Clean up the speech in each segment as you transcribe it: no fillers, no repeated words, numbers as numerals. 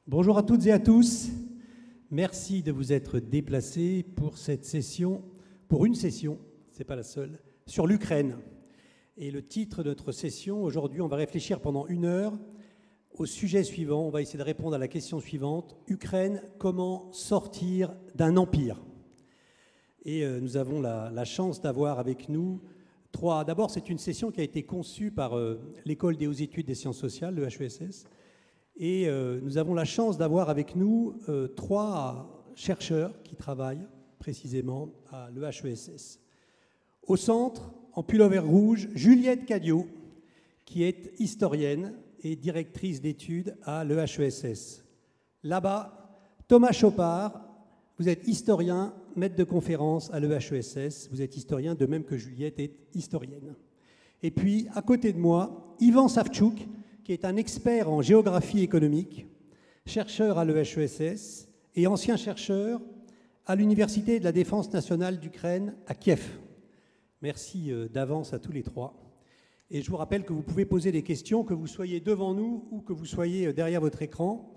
Bonjour à toutes et à tous. Merci de vous être déplacés pour cette session, pour une session, ce n'est pas la seule, sur l'Ukraine. Et le titre de notre session, aujourd'hui, on va réfléchir pendant 1 heure au sujet suivant. On va essayer de répondre à la question suivante. Ukraine, comment sortir d'un empire? Et nous avons la chance d'avoir avec nous trois... D'abord, c'est une session qui a été conçue par l'École des hautes études des sciences sociales, le HESS. Et nous avons la chance d'avoir avec nous 3 chercheurs qui travaillent précisément à l'EHESS. Au centre, en pullover rouge, Juliette Cadiot, qui est historienne et directrice d'études à l'EHESS. Là-bas, Thomas Chopard, vous êtes historien, maître de conférence à l'EHESS. Vous êtes historien, de même que Juliette est historienne. Et puis, à côté de moi, Ivan Savchuk, qui est un expert en géographie économique, chercheur à l'EHESS et ancien chercheur à l'Université de la Défense nationale d'Ukraine à Kiev. Merci d'avance à tous les 3. Et je vous rappelle que vous pouvez poser des questions, que vous soyez devant nous ou que vous soyez derrière votre écran,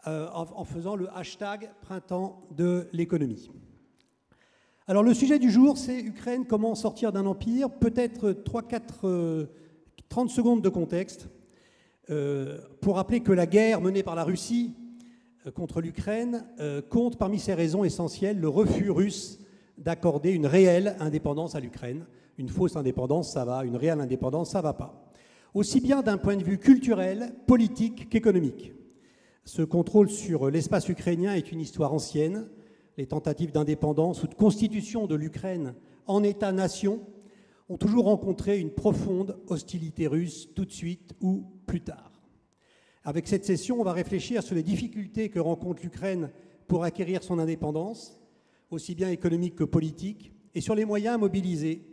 en faisant le hashtag Printemps de l'économie. Alors le sujet du jour, c'est Ukraine, comment sortir d'un empire. Peut-être 30 secondes de contexte. Pour rappeler que la guerre menée par la Russie contre l'Ukraine compte parmi ses raisons essentielles le refus russe d'accorder une réelle indépendance à l'Ukraine. Une fausse indépendance, ça va, une réelle indépendance, ça va pas. Aussi bien d'un point de vue culturel, politique qu'économique. Ce contrôle sur l'espace ukrainien est une histoire ancienne. Les tentatives d'indépendance ou de constitution de l'Ukraine en État-nation ont toujours rencontré une profonde hostilité russe tout de suite ou plus tard. Avec cette session, on va réfléchir sur les difficultés que rencontre l'Ukraine pour acquérir son indépendance, aussi bien économique que politique, et sur les moyens mobilisés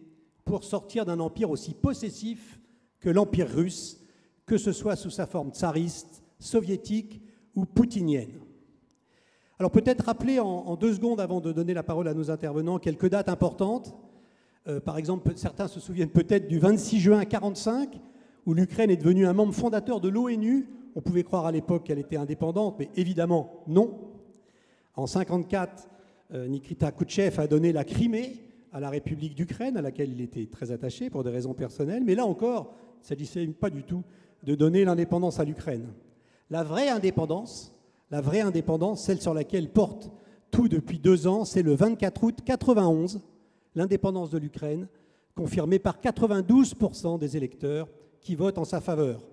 pour sortir d'un empire aussi possessif que l'empire russe, que ce soit sous sa forme tsariste, soviétique ou poutinienne. Alors peut-être rappeler en 2 secondes, avant de donner la parole à nos intervenants, quelques dates importantes. Par exemple, certains se souviennent peut-être du 26 juin 1945, où l'Ukraine est devenue un membre fondateur de l'ONU. On pouvait croire à l'époque qu'elle était indépendante, mais évidemment non. En 1954, Nikita Khrouchtchev a donné la Crimée à la République d'Ukraine, à laquelle il était très attaché pour des raisons personnelles. Mais là encore, il ne s'agissait pas du tout de donner l'indépendance à l'Ukraine. La vraie indépendance, celle sur laquelle porte tout depuis 2 ans, c'est le 24 août 1991, l'indépendance de l'Ukraine, confirmée par 92% des électeurs qui votent en sa faveur.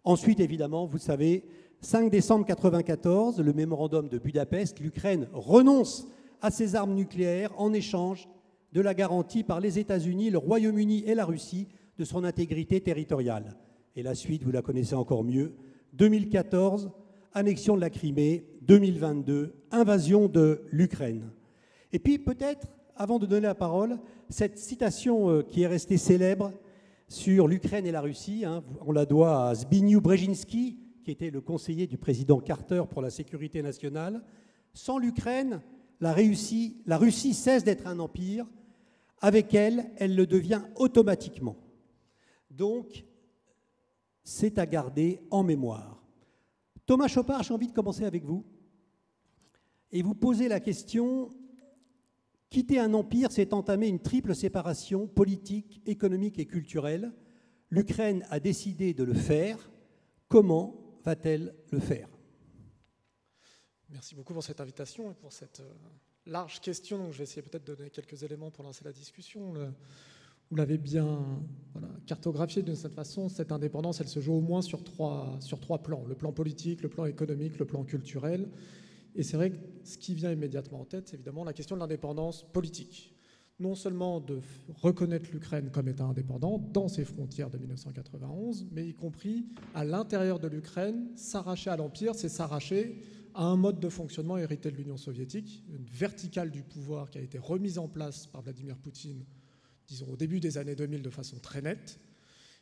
Ensuite, évidemment, vous savez, 5 décembre 1994, le mémorandum de Budapest, l'Ukraine renonce à ses armes nucléaires en échange de la garantie par les États-Unis, le Royaume-Uni et la Russie de son intégrité territoriale. Et la suite, vous la connaissez encore mieux. 2014, annexion de la Crimée. 2022, invasion de l'Ukraine. Et puis peut-être, avant de donner la parole, cette citation qui est restée célèbre sur l'Ukraine et la Russie, on la doit à Zbigniew Brzezinski, qui était le conseiller du président Carter pour la sécurité nationale. Sans l'Ukraine, la Russie cesse d'être un empire. Avec elle, elle le devient automatiquement. Donc, c'est à garder en mémoire. Thomas Chopard, j'ai envie de commencer avec vous et vous poser la question: quitter un empire, c'est entamer une triple séparation politique, économique et culturelle. L'Ukraine a décidé de le faire. Comment va-t-elle le faire? Merci beaucoup pour cette invitation et pour cette large question. Donc, je vais essayer peut-être de donner quelques éléments pour lancer la discussion. Vous l'avez bien cartographié d'une certaine façon. Cette indépendance, elle se joue au moins sur trois plans. Le plan politique, le plan économique, le plan culturel. Et c'est vrai que ce qui vient immédiatement en tête, c'est évidemment la question de l'indépendance politique. Non seulement de reconnaître l'Ukraine comme État indépendant dans ses frontières de 1991, mais y compris à l'intérieur de l'Ukraine, s'arracher à l'Empire, c'est s'arracher à un mode de fonctionnement hérité de l'Union soviétique, une verticale du pouvoir qui a été remise en place par Vladimir Poutine, disons au début des années 2000 de façon très nette,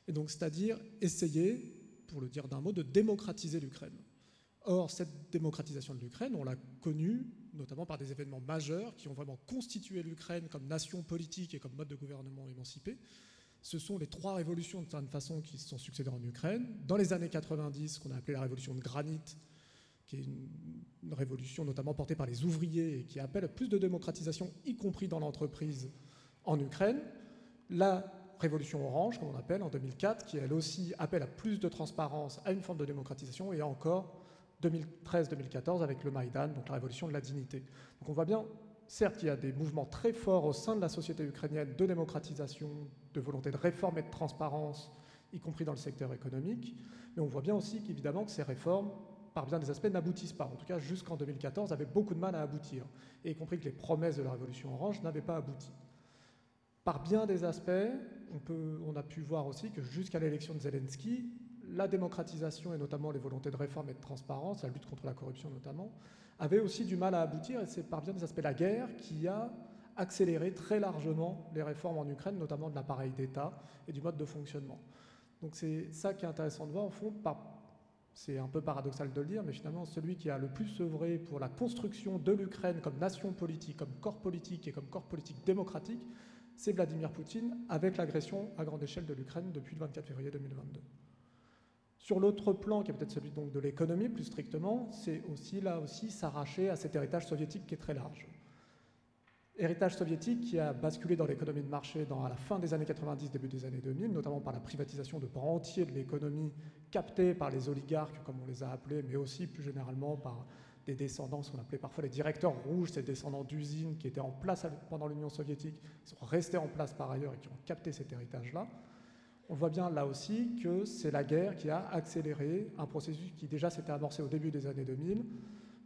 et donc c'est-à-dire essayer, pour le dire d'un mot, de démocratiser l'Ukraine. Or, cette démocratisation de l'Ukraine, on l'a connue notamment par des événements majeurs qui ont vraiment constitué l'Ukraine comme nation politique et comme mode de gouvernement émancipé. Ce sont les 3 révolutions, de certaine façon, qui se sont succédées en Ukraine. Dans les années 90, ce qu'on a appelé la révolution de granit, qui est une révolution notamment portée par les ouvriers et qui appelle à plus de démocratisation, y compris dans l'entreprise en Ukraine. La révolution orange, comme on appelle, en 2004, qui elle aussi appelle à plus de transparence, à une forme de démocratisation, et encore 2013-2014 avec le Maïdan, donc la révolution de la dignité. Donc on voit bien, certes, qu'il y a des mouvements très forts au sein de la société ukrainienne de démocratisation, de volonté de réforme et de transparence, y compris dans le secteur économique, mais on voit bien aussi qu'évidemment que ces réformes, par bien des aspects, n'aboutissent pas. En tout cas, jusqu'en 2014, avaient beaucoup de mal à aboutir, et y compris que les promesses de la révolution orange n'avaient pas abouti. Par bien des aspects, on a pu voir aussi que jusqu'à l'élection de Zelensky, la démocratisation et notamment les volontés de réforme et de transparence, la lutte contre la corruption notamment, avaient aussi du mal à aboutir, et c'est par bien des aspects la guerre qui a accéléré très largement les réformes en Ukraine, notamment de l'appareil d'État et du mode de fonctionnement. Donc c'est ça qui est intéressant de voir, au fond, c'est un peu paradoxal de le dire, mais finalement celui qui a le plus œuvré pour la construction de l'Ukraine comme nation politique, comme corps politique et comme corps politique démocratique, c'est Vladimir Poutine, avec l'agression à grande échelle de l'Ukraine depuis le 24 février 2022. Sur l'autre plan, qui est peut-être celui donc de l'économie plus strictement, c'est aussi là aussi s'arracher à cet héritage soviétique qui est très large. Héritage soviétique qui a basculé dans l'économie de marché à la fin des années 90, début des années 2000, notamment par la privatisation de pans entiers de l'économie captée par les oligarques, comme on les a appelés, mais aussi plus généralement par des descendants, ce qu'on appelait parfois les directeurs rouges, ces descendants d'usines qui étaient en place pendant l'Union soviétique, qui sont restés en place par ailleurs et qui ont capté cet héritage-là. On voit bien là aussi que c'est la guerre qui a accéléré un processus qui déjà s'était amorcé au début des années 2000,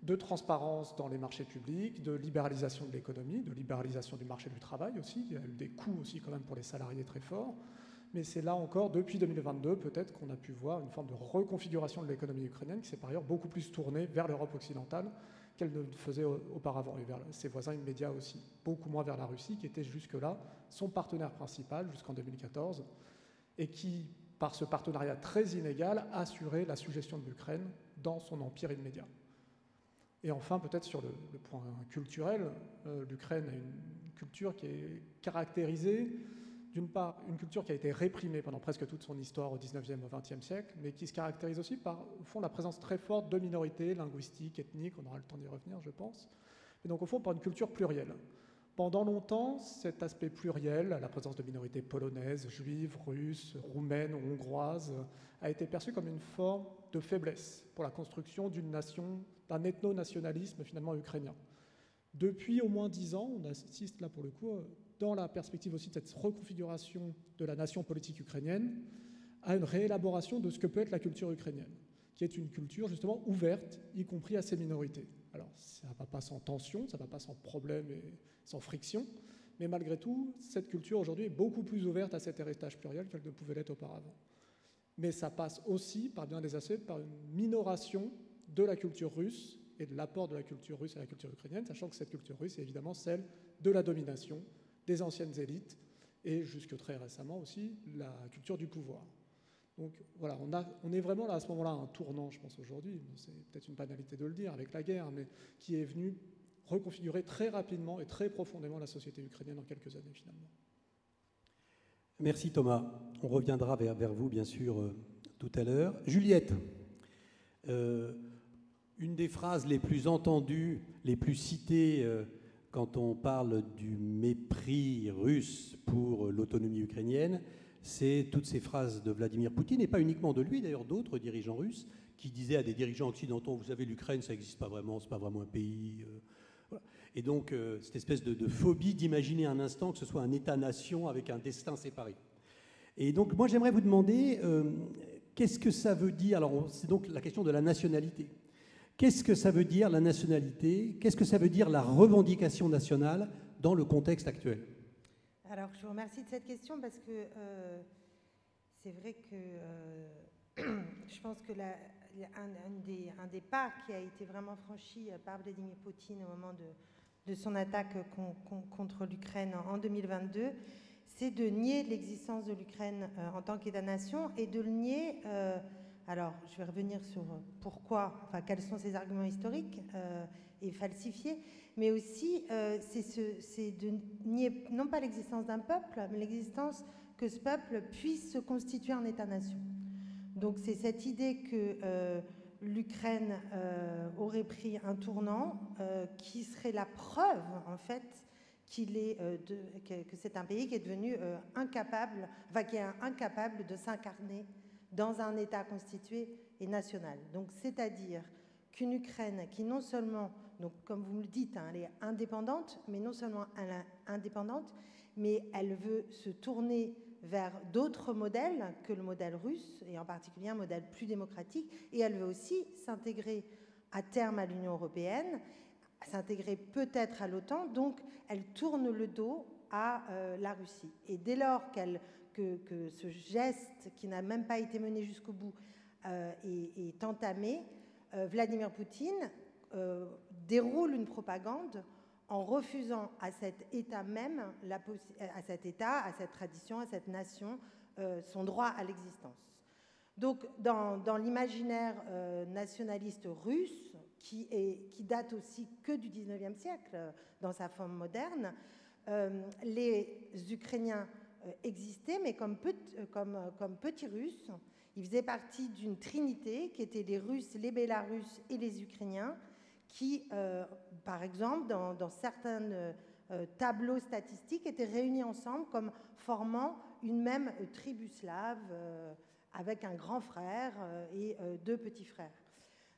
de transparence dans les marchés publics, de libéralisation de l'économie, de libéralisation du marché du travail aussi. Il y a eu des coûts aussi quand même pour les salariés très forts. Mais c'est là encore, depuis 2022, peut-être qu'on a pu voir une forme de reconfiguration de l'économie ukrainienne qui s'est par ailleurs beaucoup plus tournée vers l'Europe occidentale qu'elle ne le faisait auparavant, et vers ses voisins immédiats aussi. Beaucoup moins vers la Russie, qui était jusque-là son partenaire principal jusqu'en 2014, et qui, par ce partenariat très inégal, a assuré la suggestion de l'Ukraine dans son empire immédiat. Et enfin, peut-être sur le point culturel, l'Ukraine a une culture qui est caractérisée, d'une part, une culture qui a été réprimée pendant presque toute son histoire au XIXe, au XXe siècle, mais qui se caractérise aussi par, au fond, la présence très forte de minorités linguistiques, ethniques, on aura le temps d'y revenir, je pense, et donc au fond, par une culture plurielle. Pendant longtemps, cet aspect pluriel, la présence de minorités polonaises, juives, russes, roumaines, hongroises, a été perçu comme une forme de faiblesse pour la construction d'une nation, d'un ethno-nationalisme finalement ukrainien. Depuis au moins 10 ans, on assiste là pour le coup, dans la perspective aussi de cette reconfiguration de la nation politique ukrainienne, à une réélaboration de ce que peut être la culture ukrainienne, qui est une culture justement ouverte, y compris à ces minorités. Alors, ça ne va pas sans tension, ça ne va pas sans problème et sans friction, mais malgré tout, cette culture aujourd'hui est beaucoup plus ouverte à cet héritage pluriel qu'elle ne pouvait l'être auparavant. Mais ça passe aussi, par bien des aspects, par une minoration de la culture russe et de l'apport de la culture russe à la culture ukrainienne, sachant que cette culture russe est évidemment celle de la domination, des anciennes élites, et jusque très récemment aussi, la culture du pouvoir. Donc voilà, on est vraiment là à ce moment-là à un tournant, je pense, aujourd'hui, c'est peut-être une banalité de le dire, avec la guerre, mais qui est venu reconfigurer très rapidement et très profondément la société ukrainienne en quelques années, finalement. Merci Thomas. On reviendra vers vous, bien sûr, tout à l'heure. Juliette, une des phrases les plus entendues, les plus citées quand on parle du mépris russe pour l'autonomie ukrainienne, c'est toutes ces phrases de Vladimir Poutine, et pas uniquement de lui, d'ailleurs d'autres dirigeants russes, qui disaient à des dirigeants occidentaux, vous savez, l'Ukraine, ça n'existe pas vraiment, c'est pas vraiment un pays. Voilà. Et donc, cette espèce de phobie d'imaginer un instant que ce soit un État-nation avec un destin séparé. Et donc, moi, j'aimerais vous demander, qu'est-ce que ça veut dire? Alors, c'est donc la question de la nationalité. Qu'est-ce que ça veut dire, la nationalité? Qu'est-ce que ça veut dire, la revendication nationale dans le contexte actuel? Alors, je vous remercie de cette question parce que c'est vrai que je pense que un des pas qui a été vraiment franchi par Vladimir Poutine au moment de son attaque contre l'Ukraine en 2022, c'est de nier l'existence de l'Ukraine en tant qu'État-nation et de le nier. Alors, je vais revenir sur pourquoi, enfin, quels sont ses arguments historiques et falsifiés, mais aussi c'est de nier non pas l'existence d'un peuple, mais l'existence que ce peuple puisse se constituer en État-nation. Donc c'est cette idée que l'Ukraine aurait pris un tournant qui serait la preuve, en fait, que c'est un pays qui est devenu incapable, enfin, qui est incapable de s'incarner dans un État constitué et national. Donc, c'est-à-dire qu'une Ukraine qui non seulement, donc comme vous me le dites, hein, elle est indépendante, mais non seulement elle est indépendante, mais elle veut se tourner vers d'autres modèles que le modèle russe, et en particulier un modèle plus démocratique, et elle veut aussi s'intégrer à terme à l'Union européenne, s'intégrer peut-être à l'OTAN, donc elle tourne le dos à la Russie. Et dès lors que ce geste, qui n'a même pas été mené jusqu'au bout, est entamé, Vladimir Poutine déroule une propagande en refusant à cet État même, à cet État, à cette tradition, à cette nation, son droit à l'existence. Donc, dans l'imaginaire nationaliste russe, qui date aussi que du XIXe siècle, dans sa forme moderne, les Ukrainiens existaient, mais comme petits Russes. Ils faisaient partie d'une trinité qui était les Russes, les Bélarusses et les Ukrainiens, qui, par exemple, dans certains tableaux statistiques, étaient réunis ensemble comme formant une même tribu slave, avec un grand frère et deux petits frères.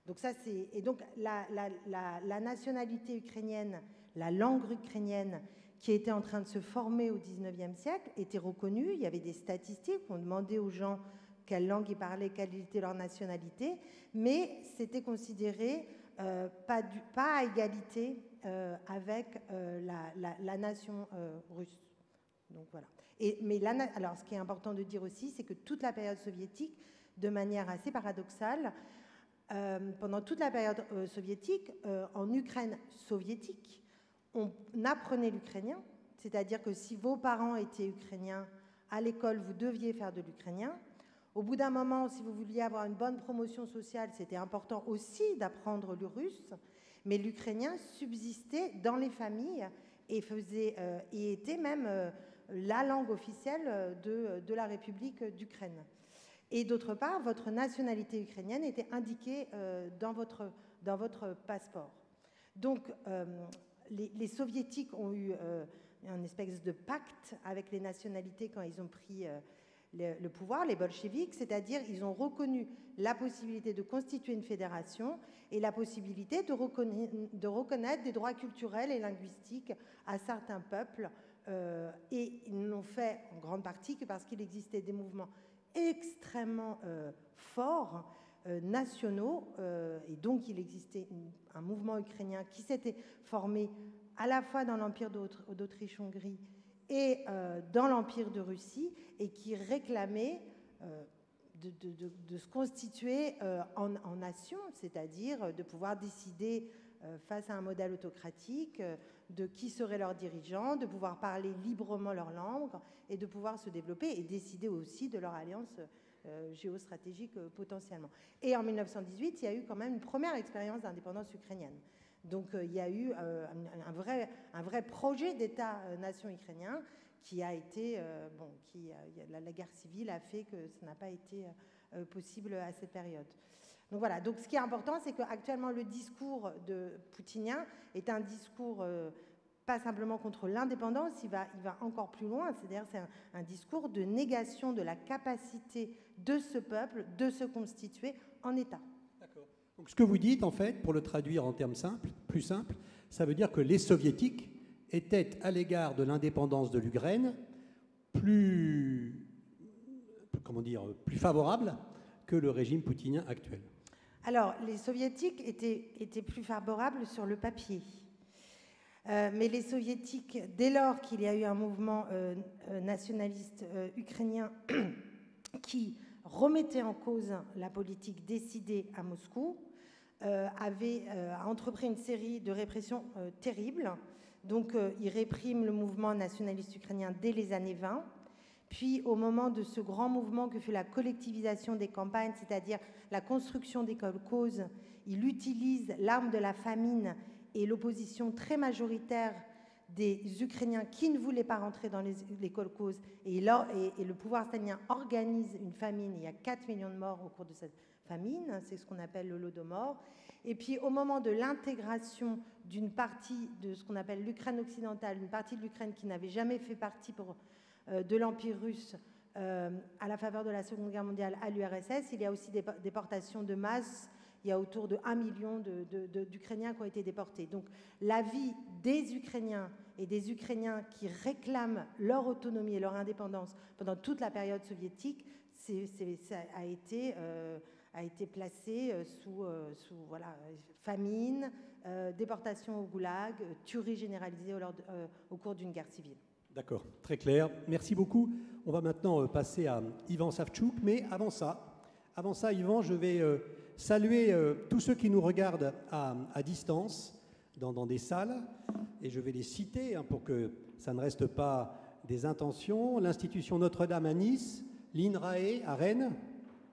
Donc ça, et donc la nationalité ukrainienne, la langue ukrainienne, qui était en train de se former au XIXe siècle, était reconnue. Il y avait des statistiques, on demandait aux gens quelle langue ils parlaient, quelle était leur nationalité, mais c'était considéré pas à égalité avec la nation russe. Donc voilà. Alors, ce qui est important de dire aussi, c'est que toute la période soviétique, de manière assez paradoxale, pendant toute la période soviétique, en Ukraine soviétique, on apprenait l'ukrainien, c'est-à-dire que si vos parents étaient ukrainiens, à l'école, vous deviez faire de l'ukrainien. Au bout d'un moment, si vous vouliez avoir une bonne promotion sociale, c'était important aussi d'apprendre le russe, mais l'ukrainien subsistait dans les familles et était même la langue officielle de la République d'Ukraine. Et d'autre part, votre nationalité ukrainienne était indiquée dans votre passeport. Donc, les soviétiques ont eu une espèce de pacte avec les nationalités quand ils ont pris le pouvoir, les bolcheviks, c'est-à-dire ils ont reconnu la possibilité de constituer une fédération et la possibilité de reconnaître des droits culturels et linguistiques à certains peuples. Et ils l'ont fait en grande partie que parce qu'il existait des mouvements extrêmement forts, nationaux, et donc il existait un mouvement ukrainien qui s'était formé à la fois dans l'Empire d'Autriche-Hongrie et dans l'Empire de Russie, et qui réclamait de se constituer en nation, c'est-à-dire de pouvoir décider face à un modèle autocratique de qui seraient leurs dirigeants, de pouvoir parler librement leur langue et de pouvoir se développer et décider aussi de leur alliance géostratégique potentiellement. Et en 1918, il y a eu quand même une première expérience d'indépendance ukrainienne. Donc il y a eu un vrai projet d'État-nation ukrainien qui a été, la guerre civile a fait que ça n'a pas été possible à cette période. Donc voilà, donc ce qui est important, c'est qu'actuellement le discours poutinien est un discours pas simplement contre l'indépendance, il va encore plus loin, c'est-à-dire c'est un discours de négation de la capacité de ce peuple de se constituer en État. D'accord. Donc ce que vous dites, en fait, pour le traduire en termes plus simples, ça veut dire que les soviétiques étaient à l'égard de l'indépendance de l'Ukraine plus favorables que le régime poutinien actuel. Alors, les soviétiques étaient plus favorables sur le papier. Mais les soviétiques, dès lors qu'il y a eu un mouvement nationaliste ukrainien qui remettait en cause la politique décidée à Moscou, a entrepris une série de répressions terribles. Donc, il réprime le mouvement nationaliste ukrainien dès les années 20. Puis, au moment de ce grand mouvement que fut la collectivisation des campagnes, c'est-à-dire la construction des kolkhozes, il utilise l'arme de la famine et l'opposition très majoritaire des Ukrainiens qui ne voulaient pas rentrer dans les kolkhozes, et le pouvoir stalinien organise une famine. Il y a 4 millions de morts au cours de cette famine, c'est ce qu'on appelle le Lodomor. Et puis au moment de l'intégration d'une partie de ce qu'on appelle l'Ukraine occidentale, une partie de l'Ukraine qui n'avait jamais fait partie de l'Empire russe, à la faveur de la Seconde Guerre mondiale à l'URSS, il y a aussi des déportations de masse. Il y a autour de 1 million d'Ukrainiens qui ont été déportés. Donc la vie des Ukrainiens et des Ukrainiens qui réclament leur autonomie et leur indépendance pendant toute la période soviétique, ça a été placé sous voilà, famine, déportation au goulag, tuerie généralisée au cours d'une guerre civile. D'accord, très clair. Merci beaucoup. On va maintenant passer à Ivan Savchuk, mais avant ça, Ivan, je vais saluer tous ceux qui nous regardent à distance dans des salles, et je vais les citer pour que ça ne reste pas des intentions. L'Institution Notre-Dame à Nice, l'INRAE à Rennes,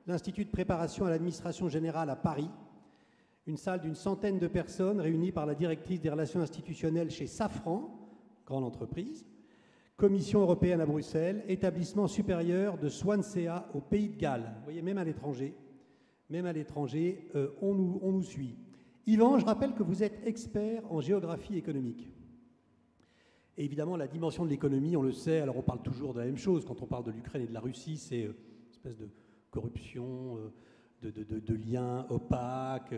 l'Institut de préparation à l'administration générale à Paris, une salle d'une centaine de personnes réunies par la directrice des relations institutionnelles chez Safran, grande entreprise, Commission européenne à Bruxelles, établissement supérieur de Swansea au Pays de Galles. Vous voyez, même à l'étranger, on nous suit. Ivan, je rappelle que vous êtes expert en géographie économique. Et évidemment, la dimension de l'économie, on le sait, alors on parle toujours de la même chose. Quand on parle de l'Ukraine et de la Russie, c'est une espèce de corruption, de liens opaques,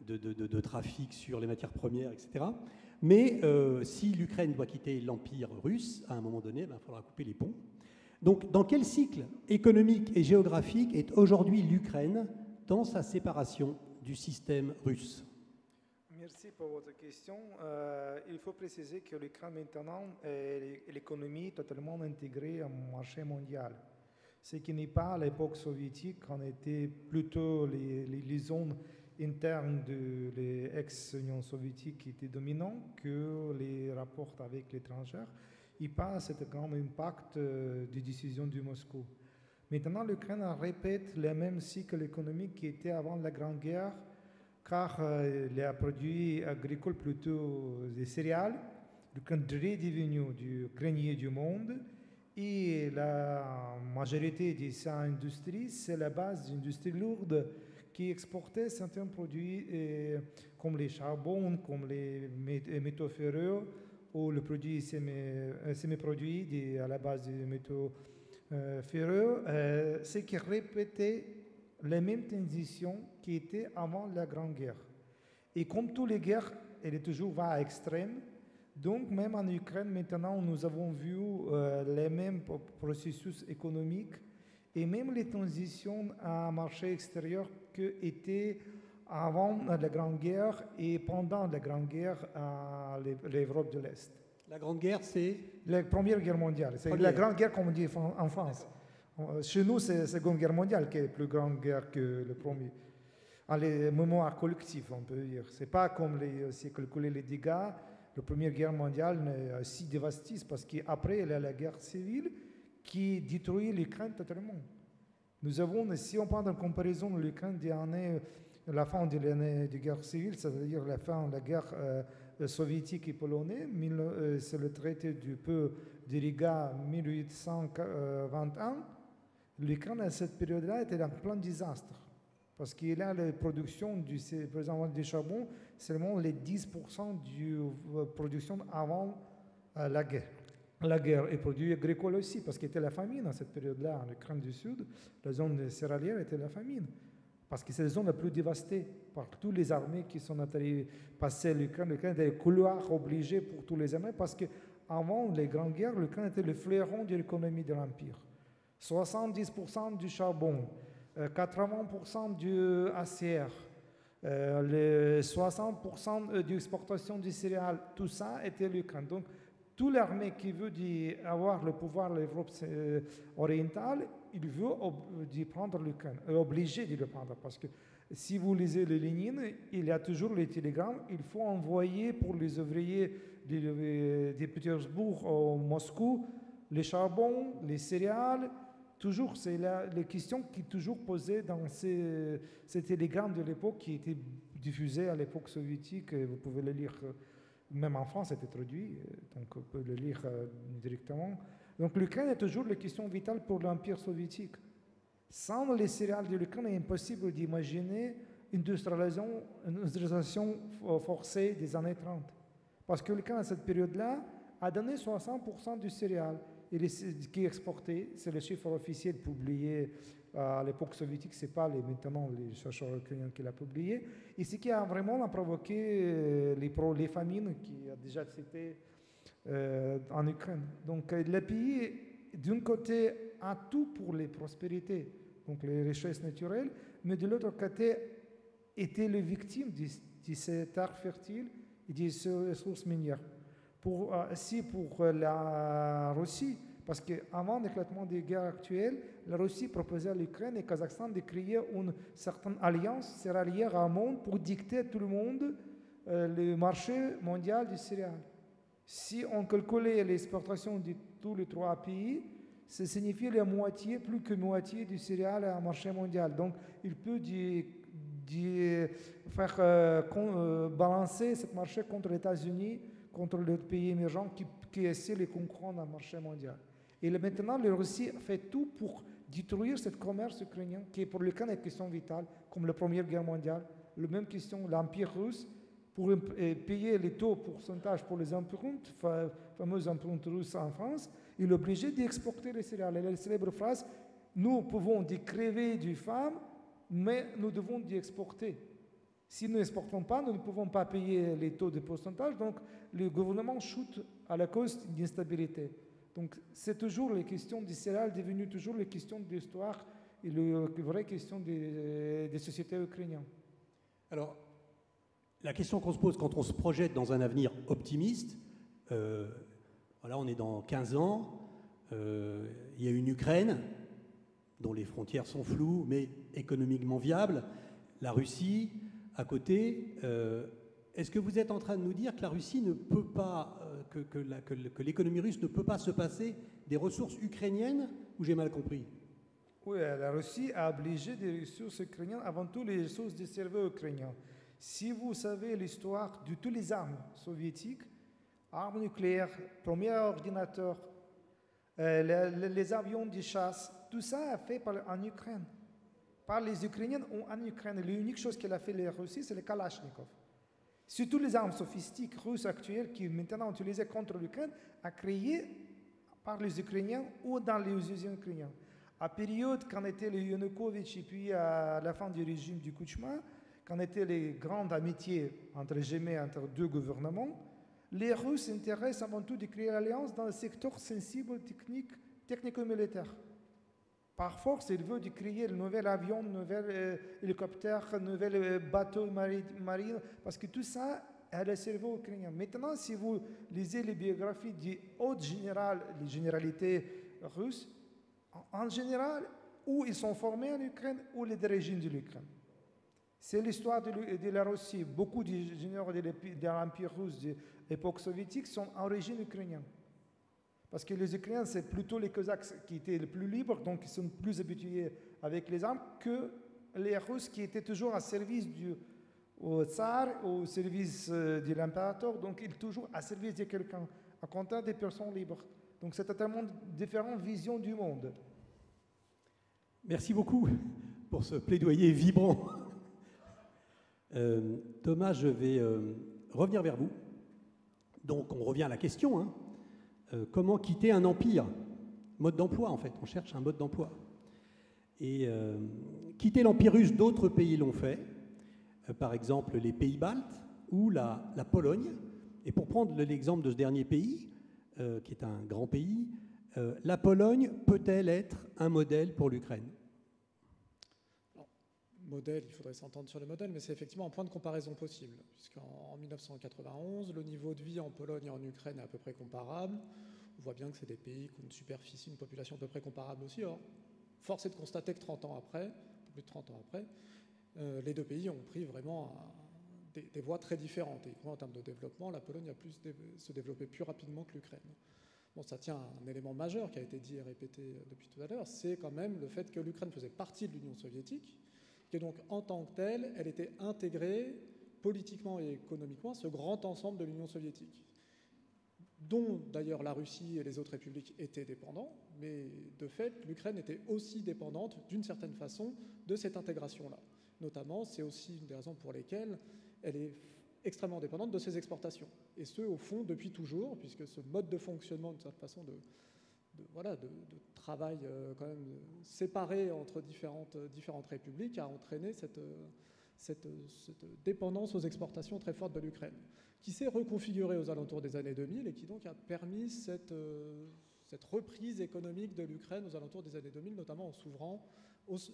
de trafic sur les matières premières, etc. Mais si l'Ukraine doit quitter l'Empire russe, à un moment donné, il faudra couper les ponts. Donc, dans quel cycle économique et géographique est aujourd'hui l'Ukraine dans sa séparation du système russe? Merci pour votre question. Il faut préciser que l'Ukraine maintenant est l'économie totalement intégrée au marché mondial. Ce qui n'est pas à l'époque soviétique, quand on était plutôt les zones internes de l'ex-Union soviétique qui étaient dominantes que les rapports avec l'étranger. Il n'y a pas cet grand impact des décisions de Moscou. Maintenant, l'Ukraine répète le même cycle économique qui était avant la Grande Guerre, car les produits agricoles, plutôt des céréales, l'Ukraine est devenu du grenier du monde, et la majorité de ces industries, c'est la base d'industries lourdes qui exportaient certains produits comme les charbons, comme les métaux ferreux, ou le produit semi-produit à la base des métaux ferreux, c'est qui répétait les mêmes transitions qui étaient avant la Grande Guerre. Et comme toutes les guerres, elle est toujours va à l'extrême. Donc même en Ukraine, maintenant, nous avons vu les mêmes processus économiques et même les transitions à un marché extérieur qui étaient avant la Grande Guerre et pendant la Grande Guerre à l'Europe de l'Est. La Grande Guerre, c'est la Première Guerre mondiale. C'est la Grande Guerre, comme on dit en France. Chez nous, c'est la Seconde Guerre mondiale qui est la plus grande guerre que le premier. À les mémoires collectives, on peut dire. Ce n'est pas comme si calculer les dégâts. La Première Guerre mondiale est si dévastatrice parce qu'après, il y a la guerre civile qui détruit l'Ukraine totalement. Nous avons, si on prend en comparaison l'Ukraine des années, la fin de l'année de guerre civile, c'est-à-dire la fin de la guerre soviétique et polonaise, c'est le traité du peu de Riga 1821, l'Ukraine à cette période-là était en plein désastre. Parce qu'il y a la production, par exemple, du charbon, seulement les 10% de production avant la guerre. La guerre est produit agricole aussi, parce qu'il y était la famine à cette période-là, en Ukraine du Sud. La zone céréalière était la famine. Parce que c'est la zone la plus dévastée par toutes les armées qui sont passées l'Ukraine. L'Ukraine était le couloir obligé pour tous les armées, parce qu'avant les grandes guerres, l'Ukraine était le fleuron de l'économie de l'Empire. 70% du charbon, 80% du ACR, les 60% de l'exportation du céréales, tout ça était l'Ukraine. Donc, toute l'armée qui veut avoir le pouvoir de l'Europe orientale, il veut prendre l'Ukraine, est obligé de le prendre. Parce que si vous lisez le Lénine, il y a toujours les télégrammes, il faut envoyer pour les ouvriers de Pétersbourg au Moscou les charbons, les céréales. Toujours, c'est les questions qui sont toujours posées dans ces télégrammes de l'époque qui étaient diffusés à l'époque soviétique. Vous pouvez le lire Même en France, c'est traduit, donc on peut le lire directement. Donc l'Ukraine est toujours la question vitale pour l'Empire soviétique. Sans les céréales de l'Ukraine, il est impossible d'imaginer une industrialisation forcée des années 30. Parce que l'Ukraine, à cette période-là, a donné 60% du céréal qui est exporté. C'est le chiffre officiel publié à l'époque soviétique, ce n'est pas maintenant les chercheurs ukrainiens qui l'ont publié. Et ce qui a vraiment provoqué les famines qui a déjà cité en Ukraine. Donc le pays, d'un côté, a tout pour les prospérités, donc les richesses naturelles, mais de l'autre côté, était les victimes de ces terres fertiles et des ressources minières. Aussi pour la Russie, parce qu'avant l'éclatement des guerres actuelles, la Russie proposait à l'Ukraine et au Kazakhstan de créer une certaine alliance céréalière à un monde pour dicter à tout le monde le marché mondial du céréal. Si on calculait l'exportation de tous les trois pays, ça signifie la moitié, plus que moitié du céréal à un marché mondial. Donc, il peut faire balancer ce marché contre les États-Unis, contre les pays émergents qui essaient de les concurrents dans le marché mondial. Et maintenant, la Russie fait tout pour détruire ce commerce ukrainien, qui est pour l'Ukraine une question vitale, comme la Première Guerre mondiale. La même question, l'Empire russe, pour payer les taux pourcentage pour les empruntes, fameuses empruntes russes en France, il est obligé d'exporter les céréales. Et la célèbre phrase, nous pouvons crever du faim, mais nous devons exporter. Si nous n'exportons pas, nous ne pouvons pas payer les taux de pourcentage, donc le gouvernement chute à la cause d'instabilité. Donc c'est toujours les questions des céréales devenues toujours les questions de l'histoire et les vraies questions des sociétés ukrainiennes. Alors, la question qu'on se pose quand on se projette dans un avenir optimiste, voilà, on est dans 15 ans, il y a une Ukraine dont les frontières sont floues, mais économiquement viable, la Russie à côté. Est-ce que vous êtes en train de nous dire que la Russie ne peut pas, que l'économie russe ne peut pas se passer des ressources ukrainiennes, ou j'ai mal compris? Oui, la Russie a obligé des ressources ukrainiennes, avant tout les ressources des cerveaux ukrainiens. Si vous savez l'histoire de toutes les armes soviétiques, armes nucléaires, premiers ordinateurs, les avions de chasse, tout ça a fait en Ukraine. Par les Ukrainiens ou en Ukraine. L'unique chose qu'elle a fait la Russie, c'est les Kalachnikov. Surtout les armes sophistiques russes actuelles qui maintenant utilisées contre l'Ukraine, a créé par les Ukrainiens ou dans les usines ukrainiennes. À période quand était le Yanukovych et puis à la fin du régime du Kuchma, quand étaient les grandes amitiés entre deux gouvernements, les Russes s'intéressent avant tout de créer l'alliance dans le secteur sensible technico-militaire. Par force, ils veulent créer de nouveaux avions, de nouveaux hélicoptères, de nouveaux bateaux marins, parce que tout ça est le cerveau ukrainien. Maintenant, si vous lisez les biographies des hautes générales, les généralités russes, en général, où ils sont formés en Ukraine, ou les origines de l'Ukraine. C'est l'histoire de la Russie. Beaucoup de généraux de l'Empire russe de l'époque soviétique sont en origine ukrainienne. Parce que les Ukrainiens, c'est plutôt les Cosaques qui étaient les plus libres, donc ils sont plus habitués avec les armes, que les Russes qui étaient toujours au service du tsar, au service de l'impérateur, donc ils sont toujours à service de quelqu'un, à compter des personnes libres. Donc c'est totalement différentes visions du monde. Merci beaucoup pour ce plaidoyer vibrant. Thomas, je vais revenir vers vous. Donc on revient à la question, hein. Comment quitter un empire? Mode d'emploi, en fait. On cherche un mode d'emploi. Et quitter l'empire russe, d'autres pays l'ont fait. Par exemple, les pays baltes ou la Pologne. Et pour prendre l'exemple de ce dernier pays, qui est un grand pays, la Pologne peut-elle être un modèle pour l'Ukraine? Modèle, il faudrait s'entendre sur le modèle, mais c'est effectivement un point de comparaison possible, puisqu'en 1991, le niveau de vie en Pologne et en Ukraine est à peu près comparable. On voit bien que c'est des pays qui ont une superficie, une population à peu près comparable aussi. Or, force est de constater que 30 ans après, plus de 30 ans après, les deux pays ont pris vraiment des voies très différentes. Et en termes de développement, la Pologne a se développé plus rapidement que l'Ukraine. Bon, ça tient à un élément majeur qui a été dit et répété depuis tout à l'heure, c'est quand même le fait que l'Ukraine faisait partie de l'Union soviétique, que donc en tant que telle, elle était intégrée politiquement et économiquement ce grand ensemble de l'Union soviétique, dont d'ailleurs la Russie et les autres républiques étaient dépendants, mais de fait, l'Ukraine était aussi dépendante d'une certaine façon de cette intégration-là. Notamment, c'est aussi une des raisons pour lesquelles elle est extrêmement dépendante de ses exportations. Et ce, au fond, depuis toujours, puisque ce mode de fonctionnement, d'une certaine façon, de travail quand même séparé entre différentes républiques a entraîné cette dépendance aux exportations très forte de l'Ukraine, qui s'est reconfigurée aux alentours des années 2000 et qui donc a permis cette reprise économique de l'Ukraine aux alentours des années 2000, notamment en s'ouvrant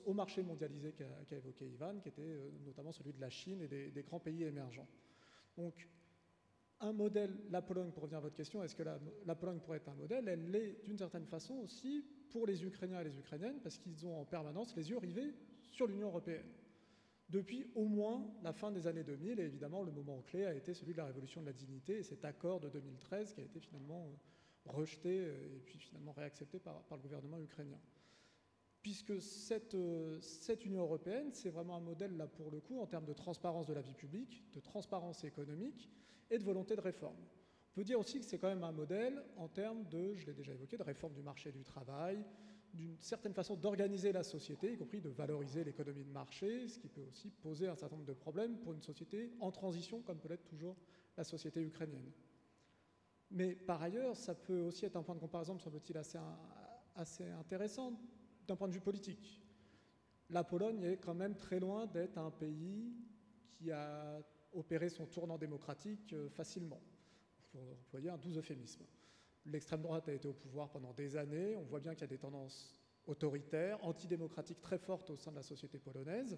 au marché mondialisé qu'a évoqué Ivan, qui était notamment celui de la Chine et des grands pays émergents. Donc, un modèle, la Pologne, pour revenir à votre question, est-ce que la Pologne pourrait être un modèle? Elle l'est d'une certaine façon aussi pour les Ukrainiens et les Ukrainiennes, parce qu'ils ont en permanence les yeux rivés sur l'Union européenne. Depuis au moins la fin des années 2000, et évidemment le moment clé a été celui de la révolution de la dignité et cet accord de 2013 qui a été finalement rejeté et puis finalement réaccepté par le gouvernement ukrainien. Puisque cette Union européenne, c'est vraiment un modèle, là, pour le coup, en termes de transparence de la vie publique, de transparence économique et de volonté de réforme. On peut dire aussi que c'est quand même un modèle en termes de, je l'ai déjà évoqué, de réforme du marché du travail, d'une certaine façon d'organiser la société, y compris de valoriser l'économie de marché, ce qui peut aussi poser un certain nombre de problèmes pour une société en transition, comme peut l'être toujours la société ukrainienne. Mais par ailleurs, ça peut aussi être un point de comparaison, me semble-t-il, assez intéressant d'un point de vue politique. La Pologne est quand même très loin d'être un pays qui a opéré son tournant démocratique facilement. Pour employer un doux euphémisme. L'extrême droite a été au pouvoir pendant des années. On voit bien qu'il y a des tendances autoritaires, antidémocratiques très fortes au sein de la société polonaise.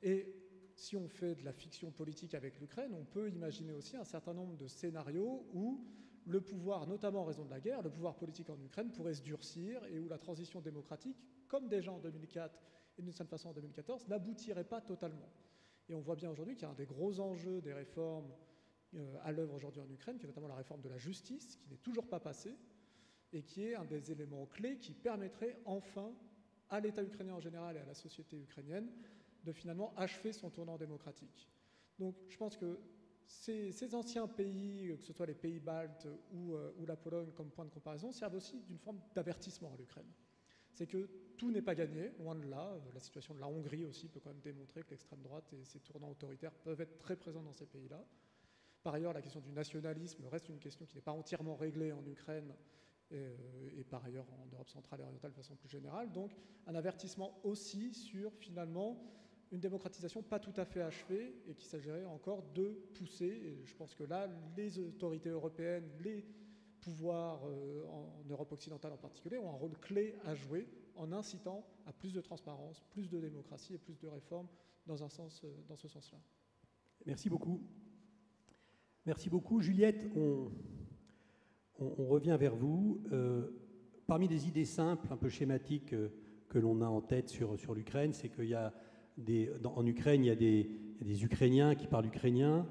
Et si on fait de la fiction politique avec l'Ukraine, on peut imaginer aussi un certain nombre de scénarios où le pouvoir, notamment en raison de la guerre, le pouvoir politique en Ukraine pourrait se durcir et où la transition démocratique, comme déjà en 2004 et d'une certaine façon en 2014, n'aboutirait pas totalement. Et on voit bien aujourd'hui qu'il y a un des gros enjeux des réformes à l'œuvre aujourd'hui en Ukraine, qui est notamment la réforme de la justice, qui n'est toujours pas passée, et qui est un des éléments clés qui permettrait enfin à l'État ukrainien en général et à la société ukrainienne de finalement achever son tournant démocratique. Donc je pense que ces anciens pays, que ce soit les pays baltes ou la Pologne comme point de comparaison, servent aussi d'une forme d'avertissement à l'Ukraine. C'est que tout n'est pas gagné, loin de là. La situation de la Hongrie aussi peut quand même démontrer que l'extrême droite et ses tournants autoritaires peuvent être très présents dans ces pays-là. Par ailleurs, la question du nationalisme reste une question qui n'est pas entièrement réglée en Ukraine et par ailleurs en Europe centrale et orientale de façon plus générale. Donc un avertissement aussi sur finalement une démocratisation pas tout à fait achevée et qu'il s'agirait encore de pousser. Et je pense que là, les autorités européennes, les pouvoirs en Europe occidentale en particulier ont un rôle clé à jouer en incitant à plus de transparence, plus de démocratie et plus de réformes dans ce sens-là. Merci beaucoup. Merci beaucoup. Juliette, on revient vers vous. Parmi les idées simples, un peu schématiques que l'on a en tête sur l'Ukraine, c'est qu'il y a en Ukraine, il y a des Ukrainiens qui parlent ukrainien,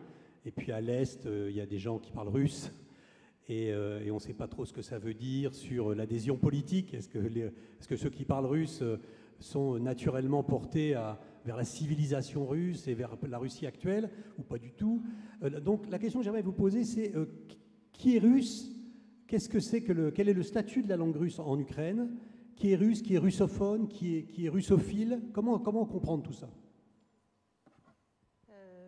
et puis à l'Est, il y a des gens qui parlent russe, et on ne sait pas trop ce que ça veut dire sur l'adhésion politique. Est-ce que ceux qui parlent russe sont naturellement portés vers la civilisation russe et vers la Russie actuelle, ou pas du tout? Donc la question que j'aimerais vous poser, c'est qui est russe? Qu'est-ce que c'est quel est le statut de la langue russe en Ukraine? Qui est russe, qui est russophone, qui est russophile? Comment comprendre tout ça?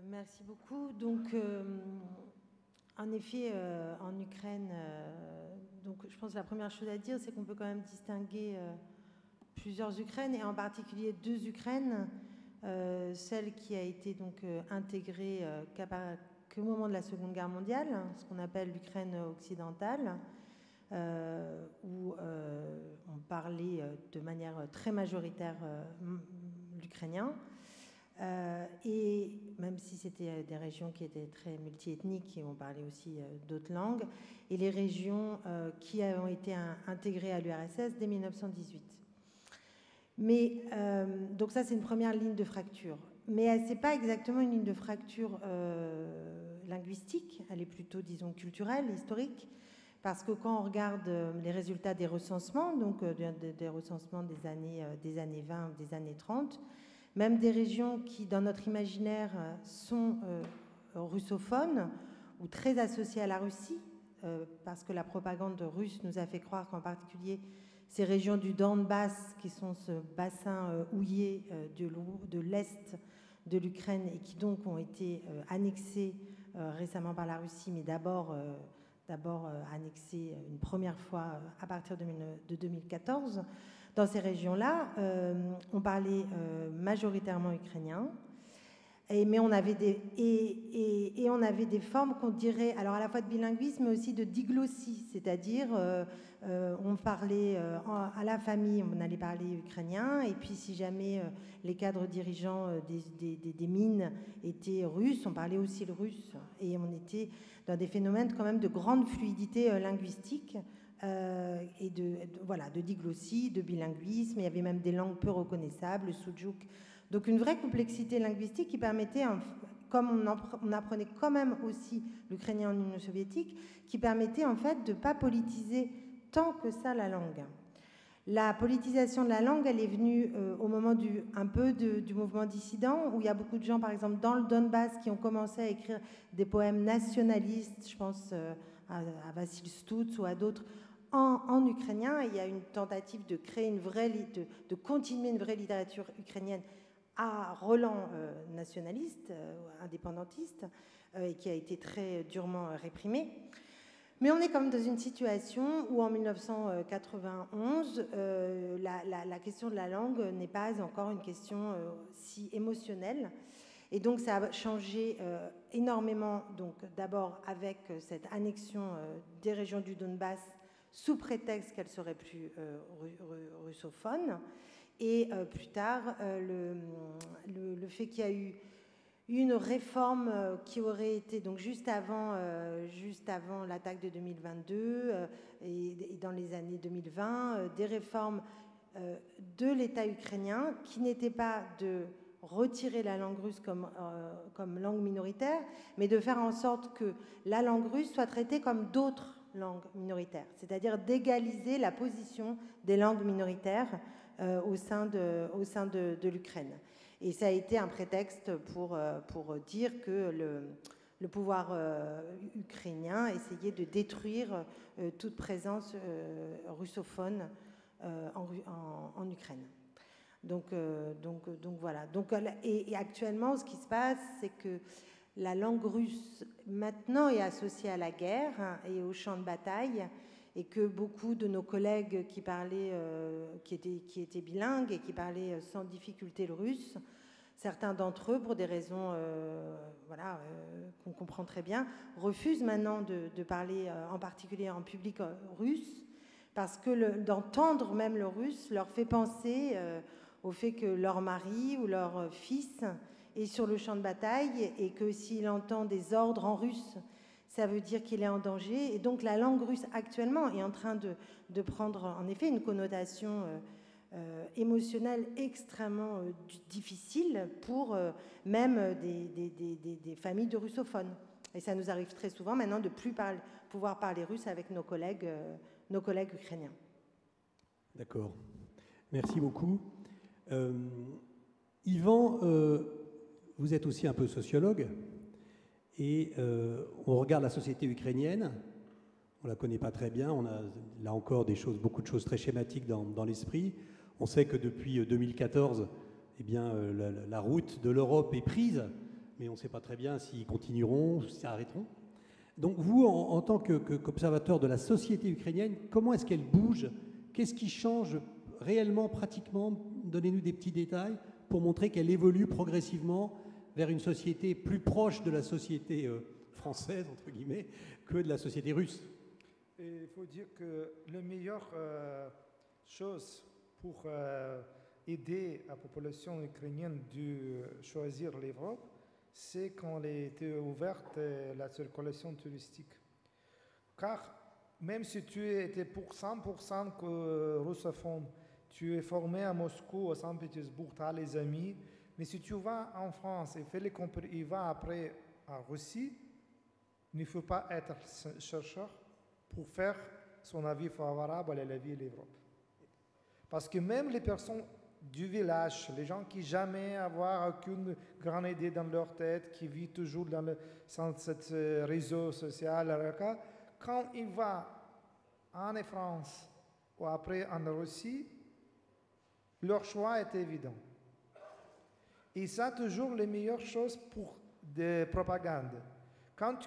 Merci beaucoup. Donc, en effet, en Ukraine, donc je pense que la première chose à dire, c'est qu'on peut quand même distinguer plusieurs Ukraines, et en particulier deux Ukraines. Celle qui a été donc intégrée qu'au moment de la Seconde Guerre mondiale, ce qu'on appelle l'Ukraine occidentale, où on parlait de manière très majoritaire l'ukrainien, et même si c'était des régions qui étaient très multiethniques et on parlait aussi d'autres langues, et les régions qui ont été intégrées à l'URSS dès 1918. Mais donc ça, c'est une première ligne de fracture. Mais ce n'est pas exactement une ligne de fracture linguistique, elle est plutôt, disons, culturelle, historique, parce que quand on regarde les résultats des recensements, donc des recensements des années 20 ou des années 30, même des régions qui, dans notre imaginaire, sont russophone ou très associée à la Russie, parce que la propagande russe nous a fait croire qu'en particulier ces régions du Donbass, qui sont ce bassin houillé de l'Est de l'Ukraine et qui donc ont été annexées récemment par la Russie, mais d'abord annexées une première fois à partir de 2014. Dans ces régions-là, on parlait majoritairement ukrainien, mais on avait des formes qu'on dirait, alors à la fois de bilinguisme, mais aussi de diglossie, c'est-à-dire on parlait à la famille, on allait parler ukrainien, et puis si jamais les cadres dirigeants des mines étaient russes, on parlait aussi le russe, et on était dans des phénomènes quand même de grande fluidité linguistique et de diglossie, de bilinguisme. Il y avait même des langues peu reconnaissables, le soudjouk. Donc une vraie complexité linguistique qui permettait, comme on apprenait quand même aussi l'ukrainien en Union soviétique, qui permettait en fait de ne pas politiser tant que ça la langue. La politisation de la langue, elle est venue au moment du mouvement dissident, où il y a beaucoup de gens, par exemple, dans le Donbass, qui ont commencé à écrire des poèmes nationalistes, je pense à Vassil Stutz ou à d'autres, en ukrainien. Et il y a une tentative de créer de continuer une vraie littérature ukrainienne à relents nationaliste, indépendantiste, et qui a été très durement réprimée. Mais on est quand même dans une situation où en 1991, la question de la langue n'est pas encore une question si émotionnelle. Et donc ça a changé énormément, donc d'abord avec cette annexion des régions du Donbass sous prétexte qu'elles seraient plus russophones. Et plus tard, le fait qu'il y a eu une réforme qui aurait été donc juste avant l'attaque de 2022 et dans les années 2020, des réformes de l'État ukrainien qui n'étaient pas de retirer la langue russe comme langue minoritaire, mais de faire en sorte que la langue russe soit traitée comme d'autres langues minoritaires, c'est-à-dire d'égaliser la position des langues minoritaires au sein de l'Ukraine. Et ça a été un prétexte pour dire que le pouvoir ukrainien essayait de détruire toute présence russophone en Ukraine. Donc voilà. Et actuellement, ce qui se passe, c'est que la langue russe maintenant est associée à la guerre et au champ de bataille, et que beaucoup de nos collègues qui parlaient, qui étaient bilingues et qui parlaient sans difficulté le russe, certains d'entre eux, pour des raisons qu'on comprend très bien, refusent maintenant de parler, en particulier en public russe, parce que d'entendre même le russe leur fait penser au fait que leur mari ou leur fils est sur le champ de bataille et que s'il entend des ordres en russe, ça veut dire qu'il est en danger. Et donc la langue russe actuellement est en train de prendre en effet une connotation émotionnelle extrêmement difficile pour même des familles de russophones. Et ça nous arrive très souvent maintenant de ne plus pouvoir parler russe avec nos collègues ukrainiens. D'accord. Merci beaucoup. Yvan, vous êtes aussi un peu sociologue. Et on regarde la société ukrainienne, on ne la connaît pas très bien, on a là encore beaucoup de choses très schématiques dans l'esprit. On sait que depuis 2014, eh bien, la route de l'Europe est prise, mais on ne sait pas très bien s'ils continueront ou s'ils arrêteront. Donc vous, en tant qu'observateur de la société ukrainienne, comment est-ce qu'elle bouge? Qu'est-ce qui change réellement, pratiquement? Donnez-nous des petits détails pour montrer qu'elle évolue progressivement vers une société plus proche de la société française, entre guillemets, que de la société russe. Il faut dire que la meilleure chose pour aider la population ukrainienne de choisir l'Europe, c'est quand elle a été ouverte la circulation touristique. Car même si tu étais pour 100% russophone, tu es formé à Moscou, à Saint-Pétersbourg, tu as les amis, mais si tu vas en France et il va après en Russie, il ne faut pas être chercheur pour faire son avis favorable à la vie de l'Europe. Parce que même les personnes du village, les gens qui jamais avoir aucune grande idée dans leur tête, qui vivent toujours sans ce réseau social, quand il va en France ou après en Russie, leur choix est évident. Et ça, toujours les meilleures choses pour des propagandes.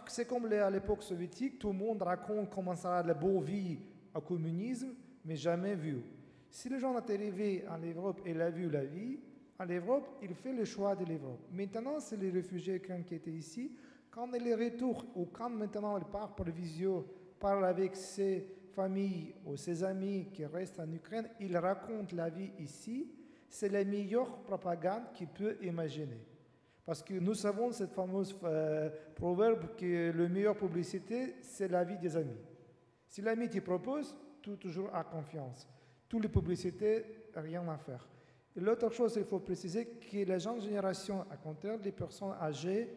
C'est comme à l'époque soviétique, tout le monde raconte comment sera la beau vie au communisme, mais jamais vu. Si le gens est arrivé en Europe et il a vu la vie, en Europe, il fait le choix de l'Europe. Maintenant, c'est les réfugiés qui étaient ici. Quand il retourne ou quand maintenant il part par visio, parle avec ses familles ou ses amis qui restent en Ukraine, il raconte la vie ici. C'est la meilleure propagande qu'il peut imaginer. Parce que nous savons cette fameuse proverbe que la meilleure publicité, c'est la vie des amis. Si l'ami te propose, tu toujours as confiance. Toutes les publicités, rien à faire. L'autre chose, il faut préciser que les jeunes générations, à contraire des personnes âgées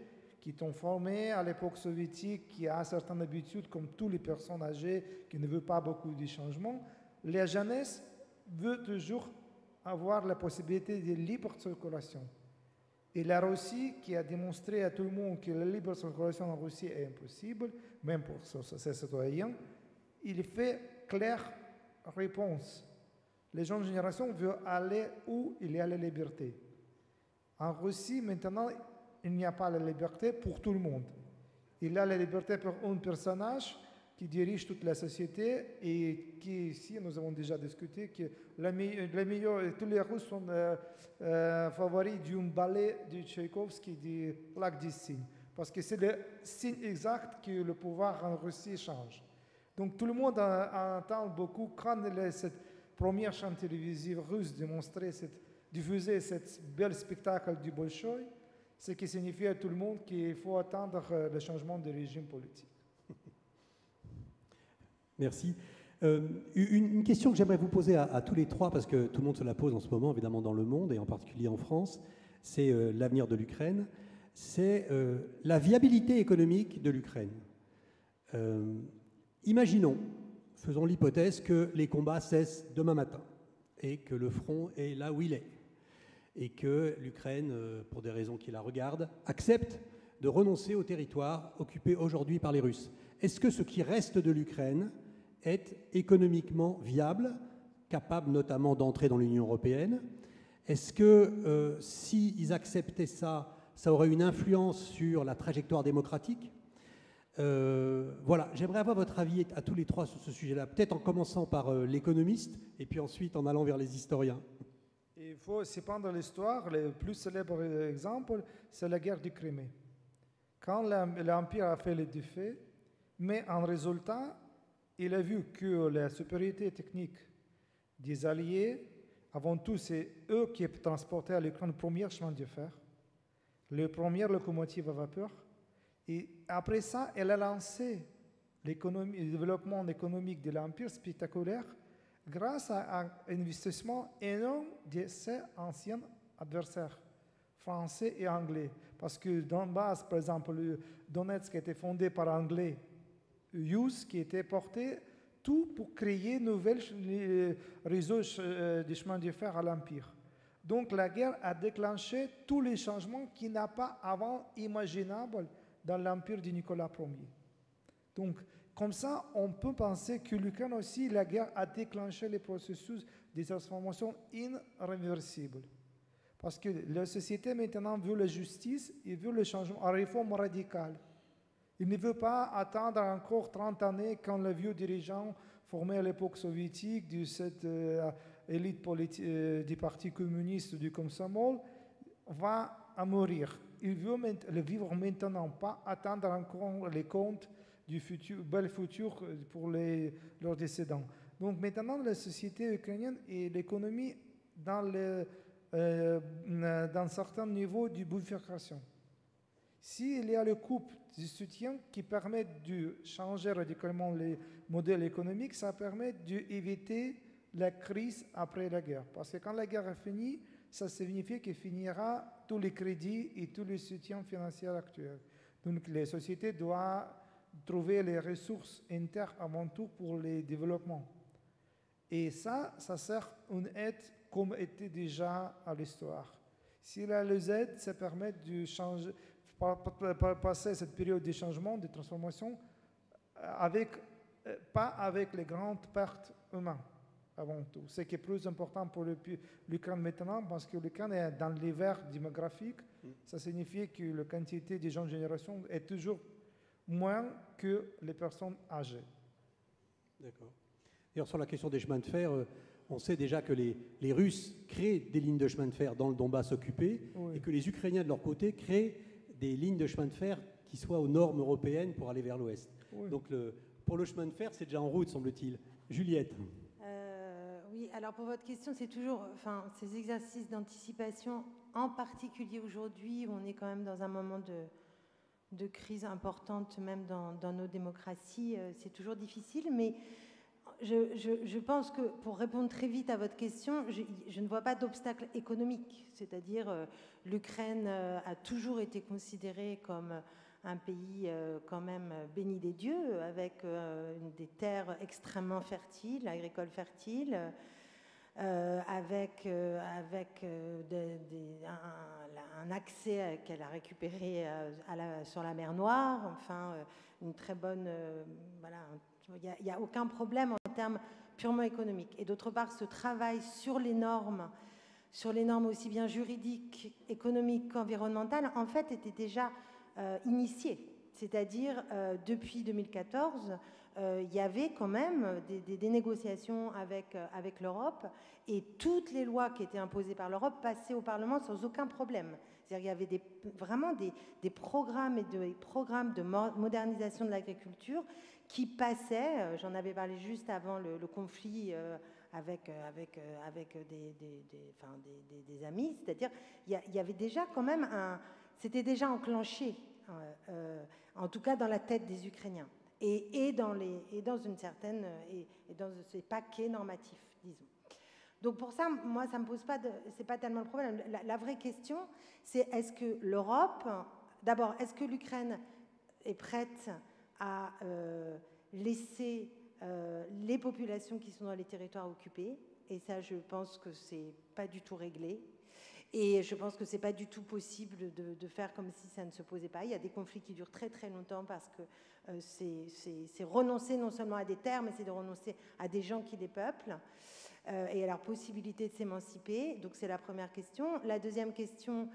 qui sont formées à l'époque soviétique, qui ont certaines habitudes, comme toutes les personnes âgées qui ne veulent pas beaucoup de changements, la jeunesse veut toujours avoir la possibilité de libre circulation. Et la Russie, qui a démontré à tout le monde que la libre circulation en Russie est impossible, même pour ses citoyens, il fait claire réponse. Les jeunes générations veulent aller où il y a la liberté. En Russie, maintenant, il n'y a pas la liberté pour tout le monde. Il y a la liberté pour un personnage qui dirige toute la société et qui, ici, nous avons déjà discuté que tous les Russes sont favoris d'un ballet de Tchaïkovski, de Lac des Cygnes, parce que c'est le signe exact que le pouvoir en Russie change. Donc tout le monde entend beaucoup quand cette première chaîne télévisive russe diffusait ce bel spectacle du Bolchoï, ce qui signifie à tout le monde qu'il faut attendre le changement de régime politique. Merci. Une question que j'aimerais vous poser à tous les trois, parce que tout le monde se la pose en ce moment, évidemment dans le monde, et en particulier en France, c'est l'avenir de l'Ukraine, c'est la viabilité économique de l'Ukraine. Imaginons, faisons l'hypothèse que les combats cessent demain matin, et que le front est là où il est, et que l'Ukraine, pour des raisons qui la regardent, accepte de renoncer au territoire occupé aujourd'hui par les Russes. Est-ce que ce qui reste de l'Ukraine est économiquement viable, capable notamment d'entrer dans l'Union européenne? Est-ce que s'ils acceptaient ça, ça aurait une influence sur la trajectoire démocratique? Voilà, j'aimerais avoir votre avis à tous les trois sur ce sujet-là, peut-être en commençant par l'économiste et puis ensuite en allant vers les historiens. Il faut aussi prendre l'histoire. Le plus célèbre exemple, c'est la guerre du Crimée. Quand l'Empire a fait les défaites, mais en résultat, il a vu que la supériorité technique des Alliés, avant tout, c'est eux qui transportaient à l'Ukraine le premier chemin de fer, le premier locomotive à vapeur. Et après ça, elle a lancé le développement économique de l'Empire spectaculaire grâce à un investissement énorme de ses anciens adversaires, français et anglais. Parce que Donbass, par exemple, le Donetsk a été fondé par Anglais, Hughes, qui était porté tout pour créer nouvel réseau de chemin de fer à l'Empire. Donc la guerre a déclenché tous les changements qui n'a pas avant imaginables dans l'Empire de Nicolas Ier. Donc, comme ça, on peut penser que l'Ukraine aussi, la guerre a déclenché les processus de transformation irréversibles. Parce que la société maintenant veut la justice et veut le changement, une réforme radicale. Il ne veut pas attendre encore 30 années quand le vieux dirigeant formé à l'époque soviétique de cette élite du Parti communiste du Komsomol va à mourir. Il veut le vivre maintenant, pas attendre encore les comptes du bel futur pour leurs descendants. Donc maintenant, la société ukrainienne et l'économie dans certains niveaux de bifurcation. S'il y a le couple de soutien qui permet de changer radicalement les modèles économiques, ça permet d'éviter la crise après la guerre. Parce que quand la guerre est finie, ça signifie qu'il finira tous les crédits et tous les soutiens financiers actuels. Donc les sociétés doivent trouver les ressources internes avant tout pour les développements. Et ça sert une aide comme était déjà à l'histoire. Si la le Z, ça permet de changer, passer cette période de changement, de transformation, pas avec les grandes pertes humaines avant tout. Ce qui est plus important pour l'Ukraine maintenant, parce que l'Ukraine est dans l'hiver démographique, ça signifie que la quantité des jeunes générations est toujours moins que les personnes âgées. D'accord. D'ailleurs, sur la question des chemins de fer, on sait déjà que les Russes créent des lignes de chemin de fer dans le Donbass occupé, et que les Ukrainiens, de leur côté, créent des lignes de chemin de fer qui soient aux normes européennes pour aller vers l'ouest. Oui. Donc, pour le chemin de fer, c'est déjà en route, semble-t-il. Juliette. Oui, alors pour votre question, c'est toujours, ces exercices d'anticipation, en particulier aujourd'hui, où on est quand même dans un moment de crise importante, même dans nos démocraties, c'est toujours difficile, mais je pense que, pour répondre très vite à votre question, je ne vois pas d'obstacle économique, c'est-à-dire l'Ukraine a toujours été considérée comme un pays quand même béni des dieux, avec des terres extrêmement fertiles, agricoles fertiles, avec un accès qu'elle a récupéré sur la mer Noire, enfin une très bonne... voilà, il n'y a aucun problème en termes purement économiques. Et d'autre part, ce travail sur les normes aussi bien juridiques, économiques qu'environnementales, en fait, était déjà initié. C'est-à-dire, depuis 2014, il y avait quand même des négociations avec l'Europe, et toutes les lois qui étaient imposées par l'Europe passaient au Parlement sans aucun problème. C'est-à-dire qu'il y avait vraiment des programmes et des programmes de modernisation de l'agriculture qui passaient, j'en avais parlé juste avant le conflit avec des amis, c'est-à-dire il y avait déjà quand même c'était déjà enclenché, en tout cas dans la tête des Ukrainiens, et dans ces paquets normatifs, disons. Donc pour ça, moi, ça me pose pas c'est pas tellement le problème. La vraie question, c'est est-ce que l'Europe, d'abord, est-ce que l'Ukraine est prête à laisser les populations qui sont dans les territoires occupés, et ça, je pense que c'est pas du tout réglé. Et je pense que c'est pas du tout possible de faire comme si ça ne se posait pas. Il y a des conflits qui durent très très longtemps parce que c'est renoncer non seulement à des terres, mais c'est de renoncer à des gens qui les peuplent et à leur possibilité de s'émanciper. Donc c'est la première question. La deuxième question,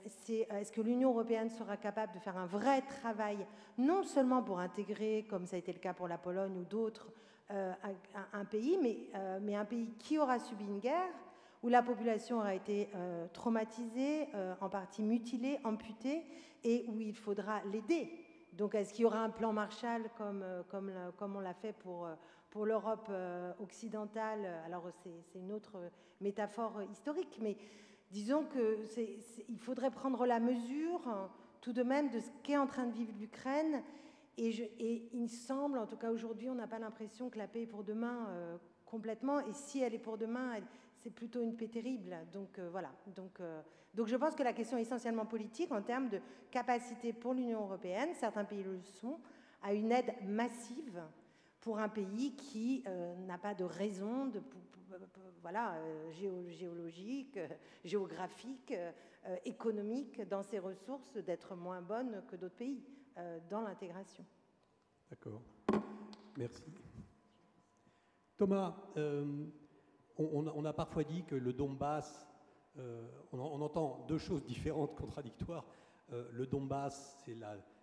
c'est est-ce que l'Union européenne sera capable de faire un vrai travail, non seulement pour intégrer, comme ça a été le cas pour la Pologne ou d'autres, un pays, mais un pays qui aura subi une guerre, où la population aura été traumatisée, en partie mutilée, amputée, et où il faudra l'aider. Donc est-ce qu'il y aura un plan Marshall comme on l'a fait pour l'Europe occidentale? Alors c'est une autre métaphore historique, mais disons qu'il faudrait prendre la mesure tout de même de ce qu'est en train de vivre l'Ukraine, et il me semble, en tout cas aujourd'hui, on n'a pas l'impression que la paix est pour demain complètement, et si elle est pour demain, c'est plutôt une paix terrible. Donc voilà. Donc je pense que la question est essentiellement politique en termes de capacité pour l'Union européenne, certains pays le sont, à une aide massive pour un pays qui n'a pas de raison géologique, géographique, économique dans ses ressources d'être moins bonne que d'autres pays dans l'intégration. D'accord. Merci. Thomas, on a parfois dit que le Donbass, on entend deux choses différentes, contradictoires. Le Donbass,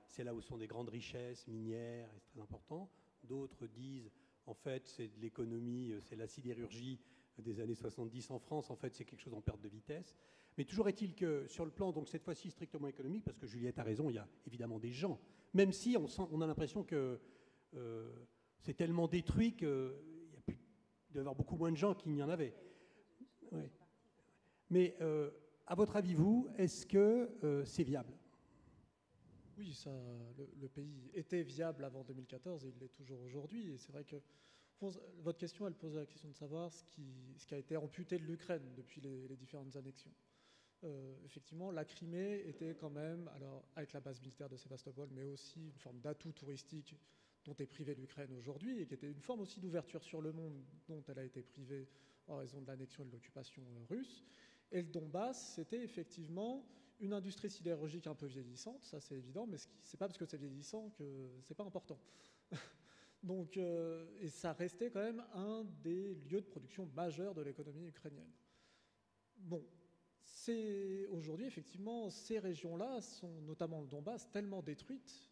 c'est là où sont des grandes richesses minières, et c'est très important. D'autres disent, en fait, c'est de l'économie, c'est la sidérurgie des années 70 en France. En fait, c'est quelque chose en perte de vitesse. Mais toujours est-il que sur le plan, donc cette fois-ci strictement économique, parce que Juliette a raison, il y a évidemment des gens, même si on a l'impression que c'est tellement détruit qu'il doit y avoir beaucoup moins de gens qu'il n'y en avait. Oui. Mais à votre avis, vous, est-ce que c'est viable ? Oui, le pays était viable avant 2014 et il l'est toujours aujourd'hui. Et c'est vrai que votre question, elle pose la question de savoir ce qui a été amputé de l'Ukraine depuis les différentes annexions. Effectivement, la Crimée était quand même, alors avec la base militaire de Sébastopol, mais aussi une forme d'atout touristique dont est privée l'Ukraine aujourd'hui, et qui était une forme aussi d'ouverture sur le monde dont elle a été privée en raison de l'annexion et de l'occupation russe. Et le Donbass, c'était effectivement une industrie sidérurgique un peu vieillissante, ça c'est évident, mais c'est pas parce que c'est vieillissant que c'est pas important. Donc, et ça restait quand même un des lieux de production majeurs de l'économie ukrainienne. Bon, aujourd'hui, effectivement, ces régions-là sont, notamment le Donbass, tellement détruites.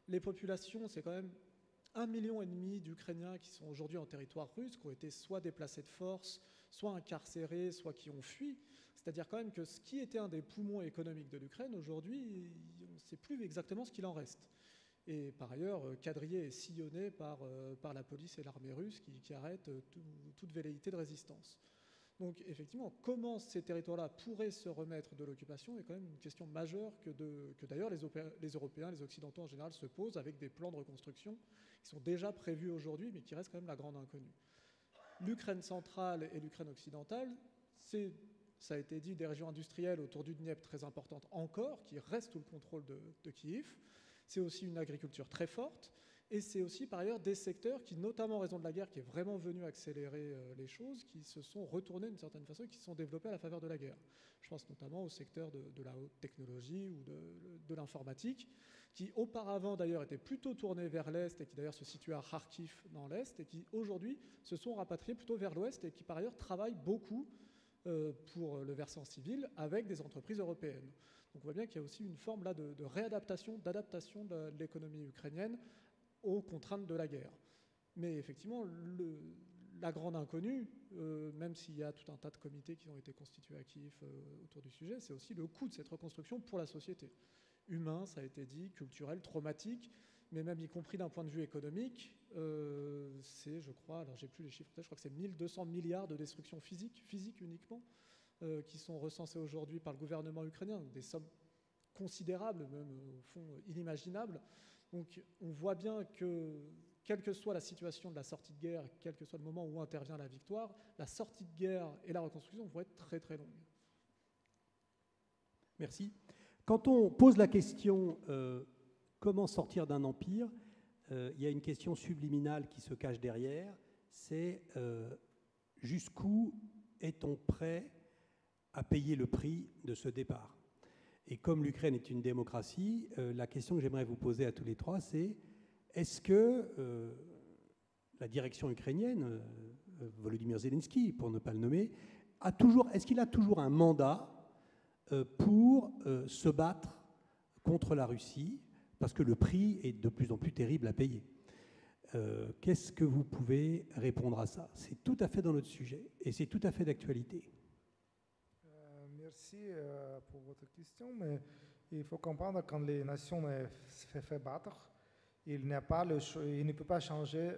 Les populations, c'est quand même 1,5 million d'Ukrainiens qui sont aujourd'hui en territoire russe, qui ont été soit déplacés de force, soit incarcérés, soit qui ont fui. C'est-à-dire quand même que ce qui était un des poumons économiques de l'Ukraine, aujourd'hui, on ne sait plus exactement ce qu'il en reste. Et par ailleurs, quadrillé et sillonné par la police et l'armée russe qui arrêtent toute velléité de résistance. Donc effectivement, comment ces territoires-là pourraient se remettre de l'occupation est quand même une question majeure que d'ailleurs les Européens, les Occidentaux en général se posent avec des plans de reconstruction qui sont déjà prévus aujourd'hui, mais qui restent quand même la grande inconnue. L'Ukraine centrale et l'Ukraine occidentale, ça a été dit, des régions industrielles autour du Dniepr très importantes encore, qui restent sous le contrôle de Kiev. C'est aussi une agriculture très forte. Et c'est aussi, par ailleurs, des secteurs qui, notamment en raison de la guerre, qui est vraiment venue accélérer les choses, qui se sont retournés d'une certaine façon et qui se sont développés à la faveur de la guerre. Je pense notamment au secteur de la haute technologie ou de l'informatique, qui auparavant, d'ailleurs, étaient plutôt tournés vers l'Est et qui, d'ailleurs, se situaient à Kharkiv dans l'Est et qui, aujourd'hui, se sont rapatriés plutôt vers l'Ouest et qui, par ailleurs, travaillent beaucoup pour le versant civil avec des entreprises européennes. Donc on voit bien qu'il y a aussi une forme là de réadaptation, d'adaptation de l'économie ukrainienne aux contraintes de la guerre. Mais effectivement, la grande inconnue, même s'il y a tout un tas de comités qui ont été constitués à Kiev autour du sujet, c'est aussi le coût de cette reconstruction pour la société. Humain, ça a été dit, culturel, traumatique, mais même y compris d'un point de vue économique, c'est, je crois, alors j'ai plus les chiffres, je crois que c'est 1200 milliards de destruction physique uniquement, qui sont recensés aujourd'hui par le gouvernement ukrainien, donc des sommes considérables, même au fond inimaginables. Donc on voit bien que, quelle que soit la situation de la sortie de guerre, quel que soit le moment où intervient la victoire, la sortie de guerre et la reconstruction vont être très très longues. Merci. Quand on pose la question comment sortir d'un empire, il y a une question subliminale qui se cache derrière, c'est jusqu'où est-on prêt à payer le prix de ce départ? Et comme l'Ukraine est une démocratie, la question que j'aimerais vous poser à tous les trois, c'est est-ce que la direction ukrainienne, Volodymyr Zelensky, pour ne pas le nommer, est-ce qu'il a toujours un mandat pour se battre contre la Russie, parce que le prix est de plus en plus terrible à payer? Qu'est-ce que vous pouvez répondre à ça? C'est tout à fait dans notre sujet et c'est tout à fait d'actualité. Merci pour votre question, mais il faut comprendre que quand les nations se font battre, il ne peut pas changer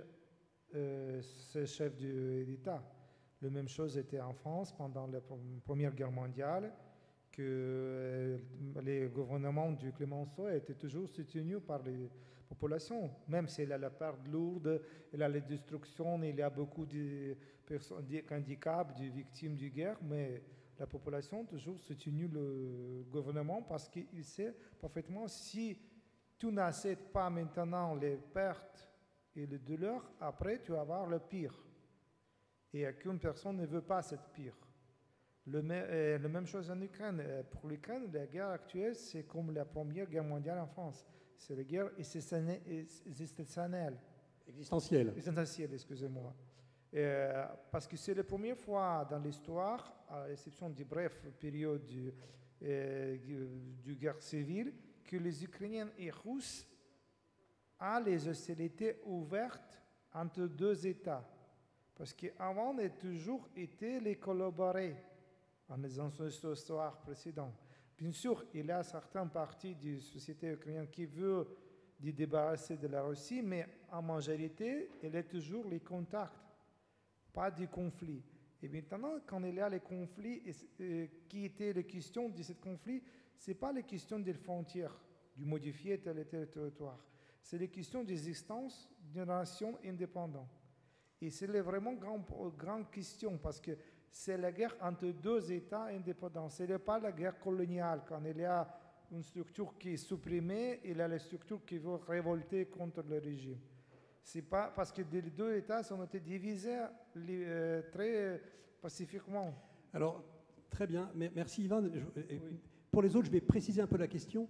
ce chef d'État. La même chose était en France pendant la Première Guerre mondiale, que les gouvernements du Clémenceau étaient toujours soutenus par les populations, même s'il y a la perte lourde, il y a la destruction, il y a beaucoup de handicaps, de victimes de guerre, mais la population a toujours soutenu le gouvernement parce qu'il sait parfaitement si tu n'acceptes pas maintenant les pertes et les douleurs, après tu vas avoir le pire. Et aucune personne ne veut pas cette pire. La même chose en Ukraine. Pour l'Ukraine, la guerre actuelle, c'est comme la Première Guerre mondiale en France. C'est la guerre existentielle. Existentielle, excusez-moi. Parce que c'est la première fois dans l'histoire, à l'exception du bref période de guerre civile, que les Ukrainiens et Russes ont les hostilités ouvertes entre deux États. Parce qu'avant, on a toujours été les collaborer en les histoires précédentes. Bien sûr, il y a certaines parties de la société ukrainienne qui veulent se débarrasser de la Russie, mais en majorité, il y a toujours les contacts, pas de conflits. Et maintenant, quand il y a les conflits, qui était la question de ce conflit, ce n'est pas la question des frontières, de modifier tel et tel territoire. C'est la question d'existence d'une nation indépendante. Et c'est vraiment une grande question, parce que c'est la guerre entre deux États indépendants. Ce n'est pas la guerre coloniale, quand il y a une structure qui est supprimée, il y a la structure qui veut révolter contre le régime. C'est pas parce que les deux États ont été divisés très pacifiquement. Alors, très bien. Merci Ivan. Oui. Pour les autres, je vais préciser un peu la question.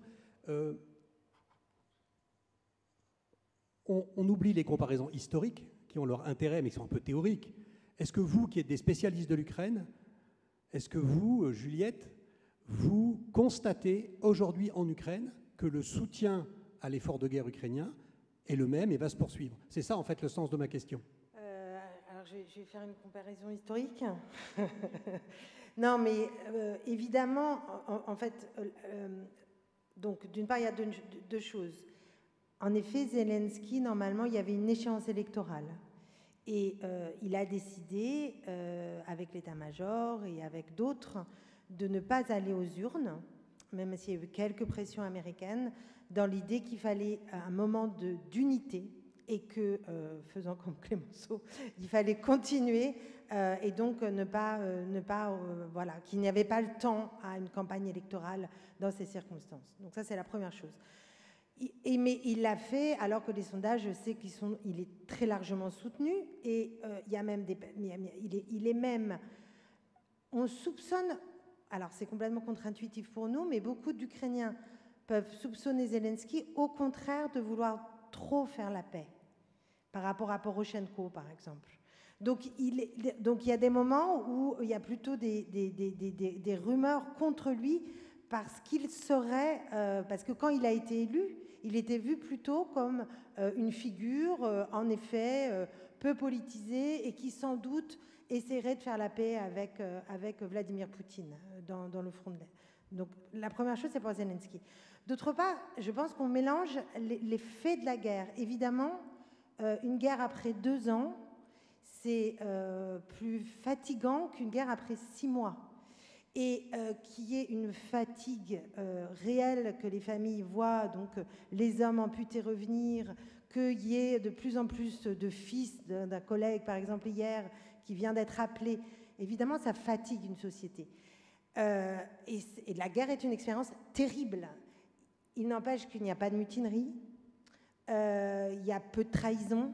On oublie les comparaisons historiques qui ont leur intérêt, mais qui sont un peu théoriques. Est-ce que vous, qui êtes des spécialistes de l'Ukraine, est-ce que vous, Juliette, vous constatez aujourd'hui en Ukraine que le soutien à l'effort de guerre ukrainien est le même et va se poursuivre? C'est ça, en fait, le sens de ma question. Alors, je vais faire une comparaison historique. Non, mais évidemment, en fait, donc, d'une part, il y a deux choses. En effet, Zelensky, normalement, il y avait une échéance électorale. Et il a décidé, avec l'état-major et avec d'autres, de ne pas aller aux urnes, même s'il y a eu quelques pressions américaines, dans l'idée qu'il fallait un moment d'unité et que, faisant comme Clémenceau, il fallait continuer et donc voilà, qu'il n'y avait pas le temps à une campagne électorale dans ces circonstances. Donc ça, c'est la première chose. Mais il l'a fait alors que les sondages, je sais il est très largement soutenu et il y a même il est même, on soupçonne, alors c'est complètement contre-intuitif pour nous, mais beaucoup d'Ukrainiens peuvent soupçonner Zelensky au contraire de vouloir trop faire la paix par rapport à Poroshenko par exemple. Donc il y a des moments où il y a plutôt des rumeurs contre lui parce qu'il serait, parce que quand il a été élu, il était vu plutôt comme une figure, en effet, peu politisée et qui sans doute essaierait de faire la paix avec Vladimir Poutine dans le front de l'Est. Donc la première chose, c'est pour Zelensky. D'autre part, je pense qu'on mélange les faits de la guerre. Évidemment, une guerre après 2 ans, c'est plus fatigant qu'une guerre après 6 mois. Et qu'il y ait une fatigue réelle que les familles voient, donc les hommes amputés revenir, qu'il y ait de plus en plus de fils d'un collègue, par exemple hier, qui vient d'être appelé, évidemment, ça fatigue une société. Et la guerre est une expérience terrible. Il n'empêche qu'il n'y a pas de mutinerie, il y a peu de trahison.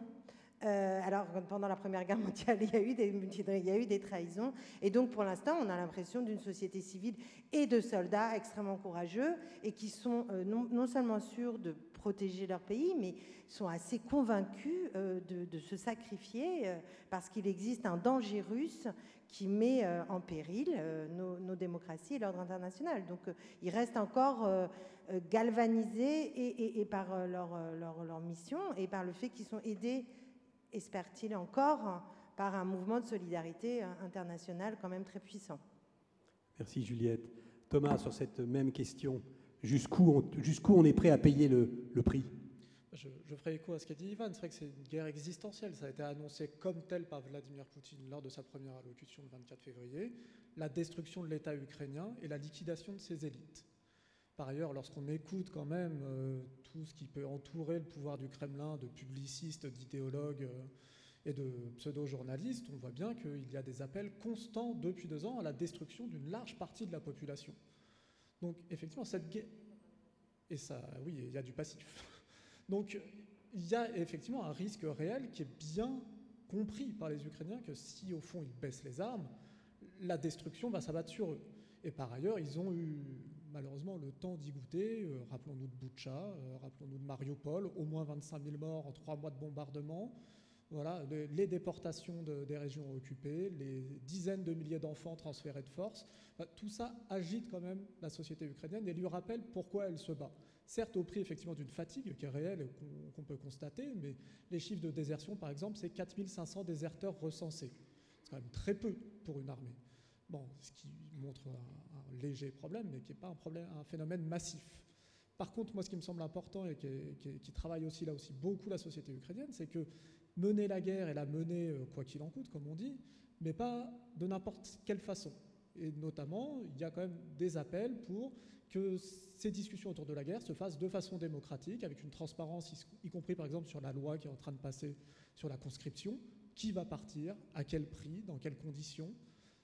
Alors, pendant la Première Guerre mondiale, il y a eu des mutineries, il y a eu des trahisons. Et donc, pour l'instant, on a l'impression d'une société civile et de soldats extrêmement courageux et qui sont non seulement sûrs de protéger leur pays, mais sont assez convaincus de se sacrifier parce qu'il existe un danger russe qui met en péril nos démocraties et l'ordre international. Donc, ils restent encore galvanisés et par leur mission et par le fait qu'ils sont aidés, espère-t-il encore, par un mouvement de solidarité internationale quand même très puissant. Merci Juliette. Thomas, sur cette même question, jusqu'où on est prêt à payer le prix? Je ferai écho à ce qu'a dit Ivan. C'est vrai que c'est une guerre existentielle. Ça a été annoncé comme tel par Vladimir Poutine lors de sa première allocution le 24 février. La destruction de l'État ukrainien et la liquidation de ses élites. Par ailleurs, lorsqu'on écoute quand même tout ce qui peut entourer le pouvoir du Kremlin, de publicistes, d'idéologues et de pseudo-journalistes, on voit bien qu'il y a des appels constants depuis 2 ans à la destruction d'une large partie de la population. Donc effectivement, cette guerre... Et ça, oui, il y a du passif. Donc il y a effectivement un risque réel qui est bien compris par les Ukrainiens que si au fond ils baissent les armes, la destruction va s'abattre sur eux. Et par ailleurs, ils ont eu malheureusement le temps d'y goûter. Rappelons-nous de Boutcha, rappelons-nous de Mariupol, au moins 25 000 morts en 3 mois de bombardement. Voilà, les déportations des régions occupées, les dizaines de milliers d'enfants transférés de force. Tout ça agite quand même la société ukrainienne et lui rappelle pourquoi elle se bat. Certes, au prix effectivement d'une fatigue qui est réelle et qu'on peut constater, mais les chiffres de désertion, par exemple, c'est 4 500 déserteurs recensés. C'est quand même très peu pour une armée. Bon, ce qui montre un léger problème, mais qui n'est pas un phénomène massif. Par contre, moi, ce qui me semble important et qui travaille aussi là aussi beaucoup la société ukrainienne, c'est que mener la guerre et la mener quoi qu'il en coûte, comme on dit, mais pas de n'importe quelle façon. Et notamment, il y a quand même des appels pour que ces discussions autour de la guerre se fassent de façon démocratique, avec une transparence, y compris par exemple sur la loi qui est en train de passer sur la conscription, qui va partir, à quel prix, dans quelles conditions.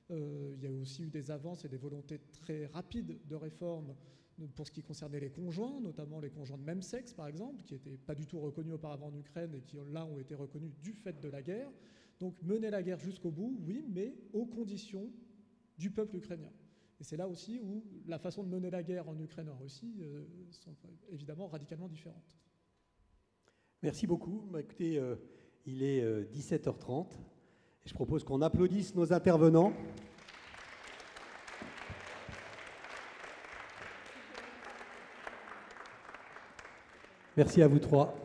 Il y a aussi eu des avances et des volontés très rapides de réforme pour ce qui concernait les conjoints, notamment les conjoints de même sexe, par exemple, qui n'étaient pas du tout reconnus auparavant en Ukraine et qui, là, ont été reconnus du fait de la guerre. Donc mener la guerre jusqu'au bout, oui, mais aux conditions du peuple ukrainien. Et c'est là aussi où la façon de mener la guerre en Ukraine et en Russie sont évidemment radicalement différentes. Merci beaucoup. Écoutez, il est 17h30 et je propose qu'on applaudisse nos intervenants. Merci à vous trois.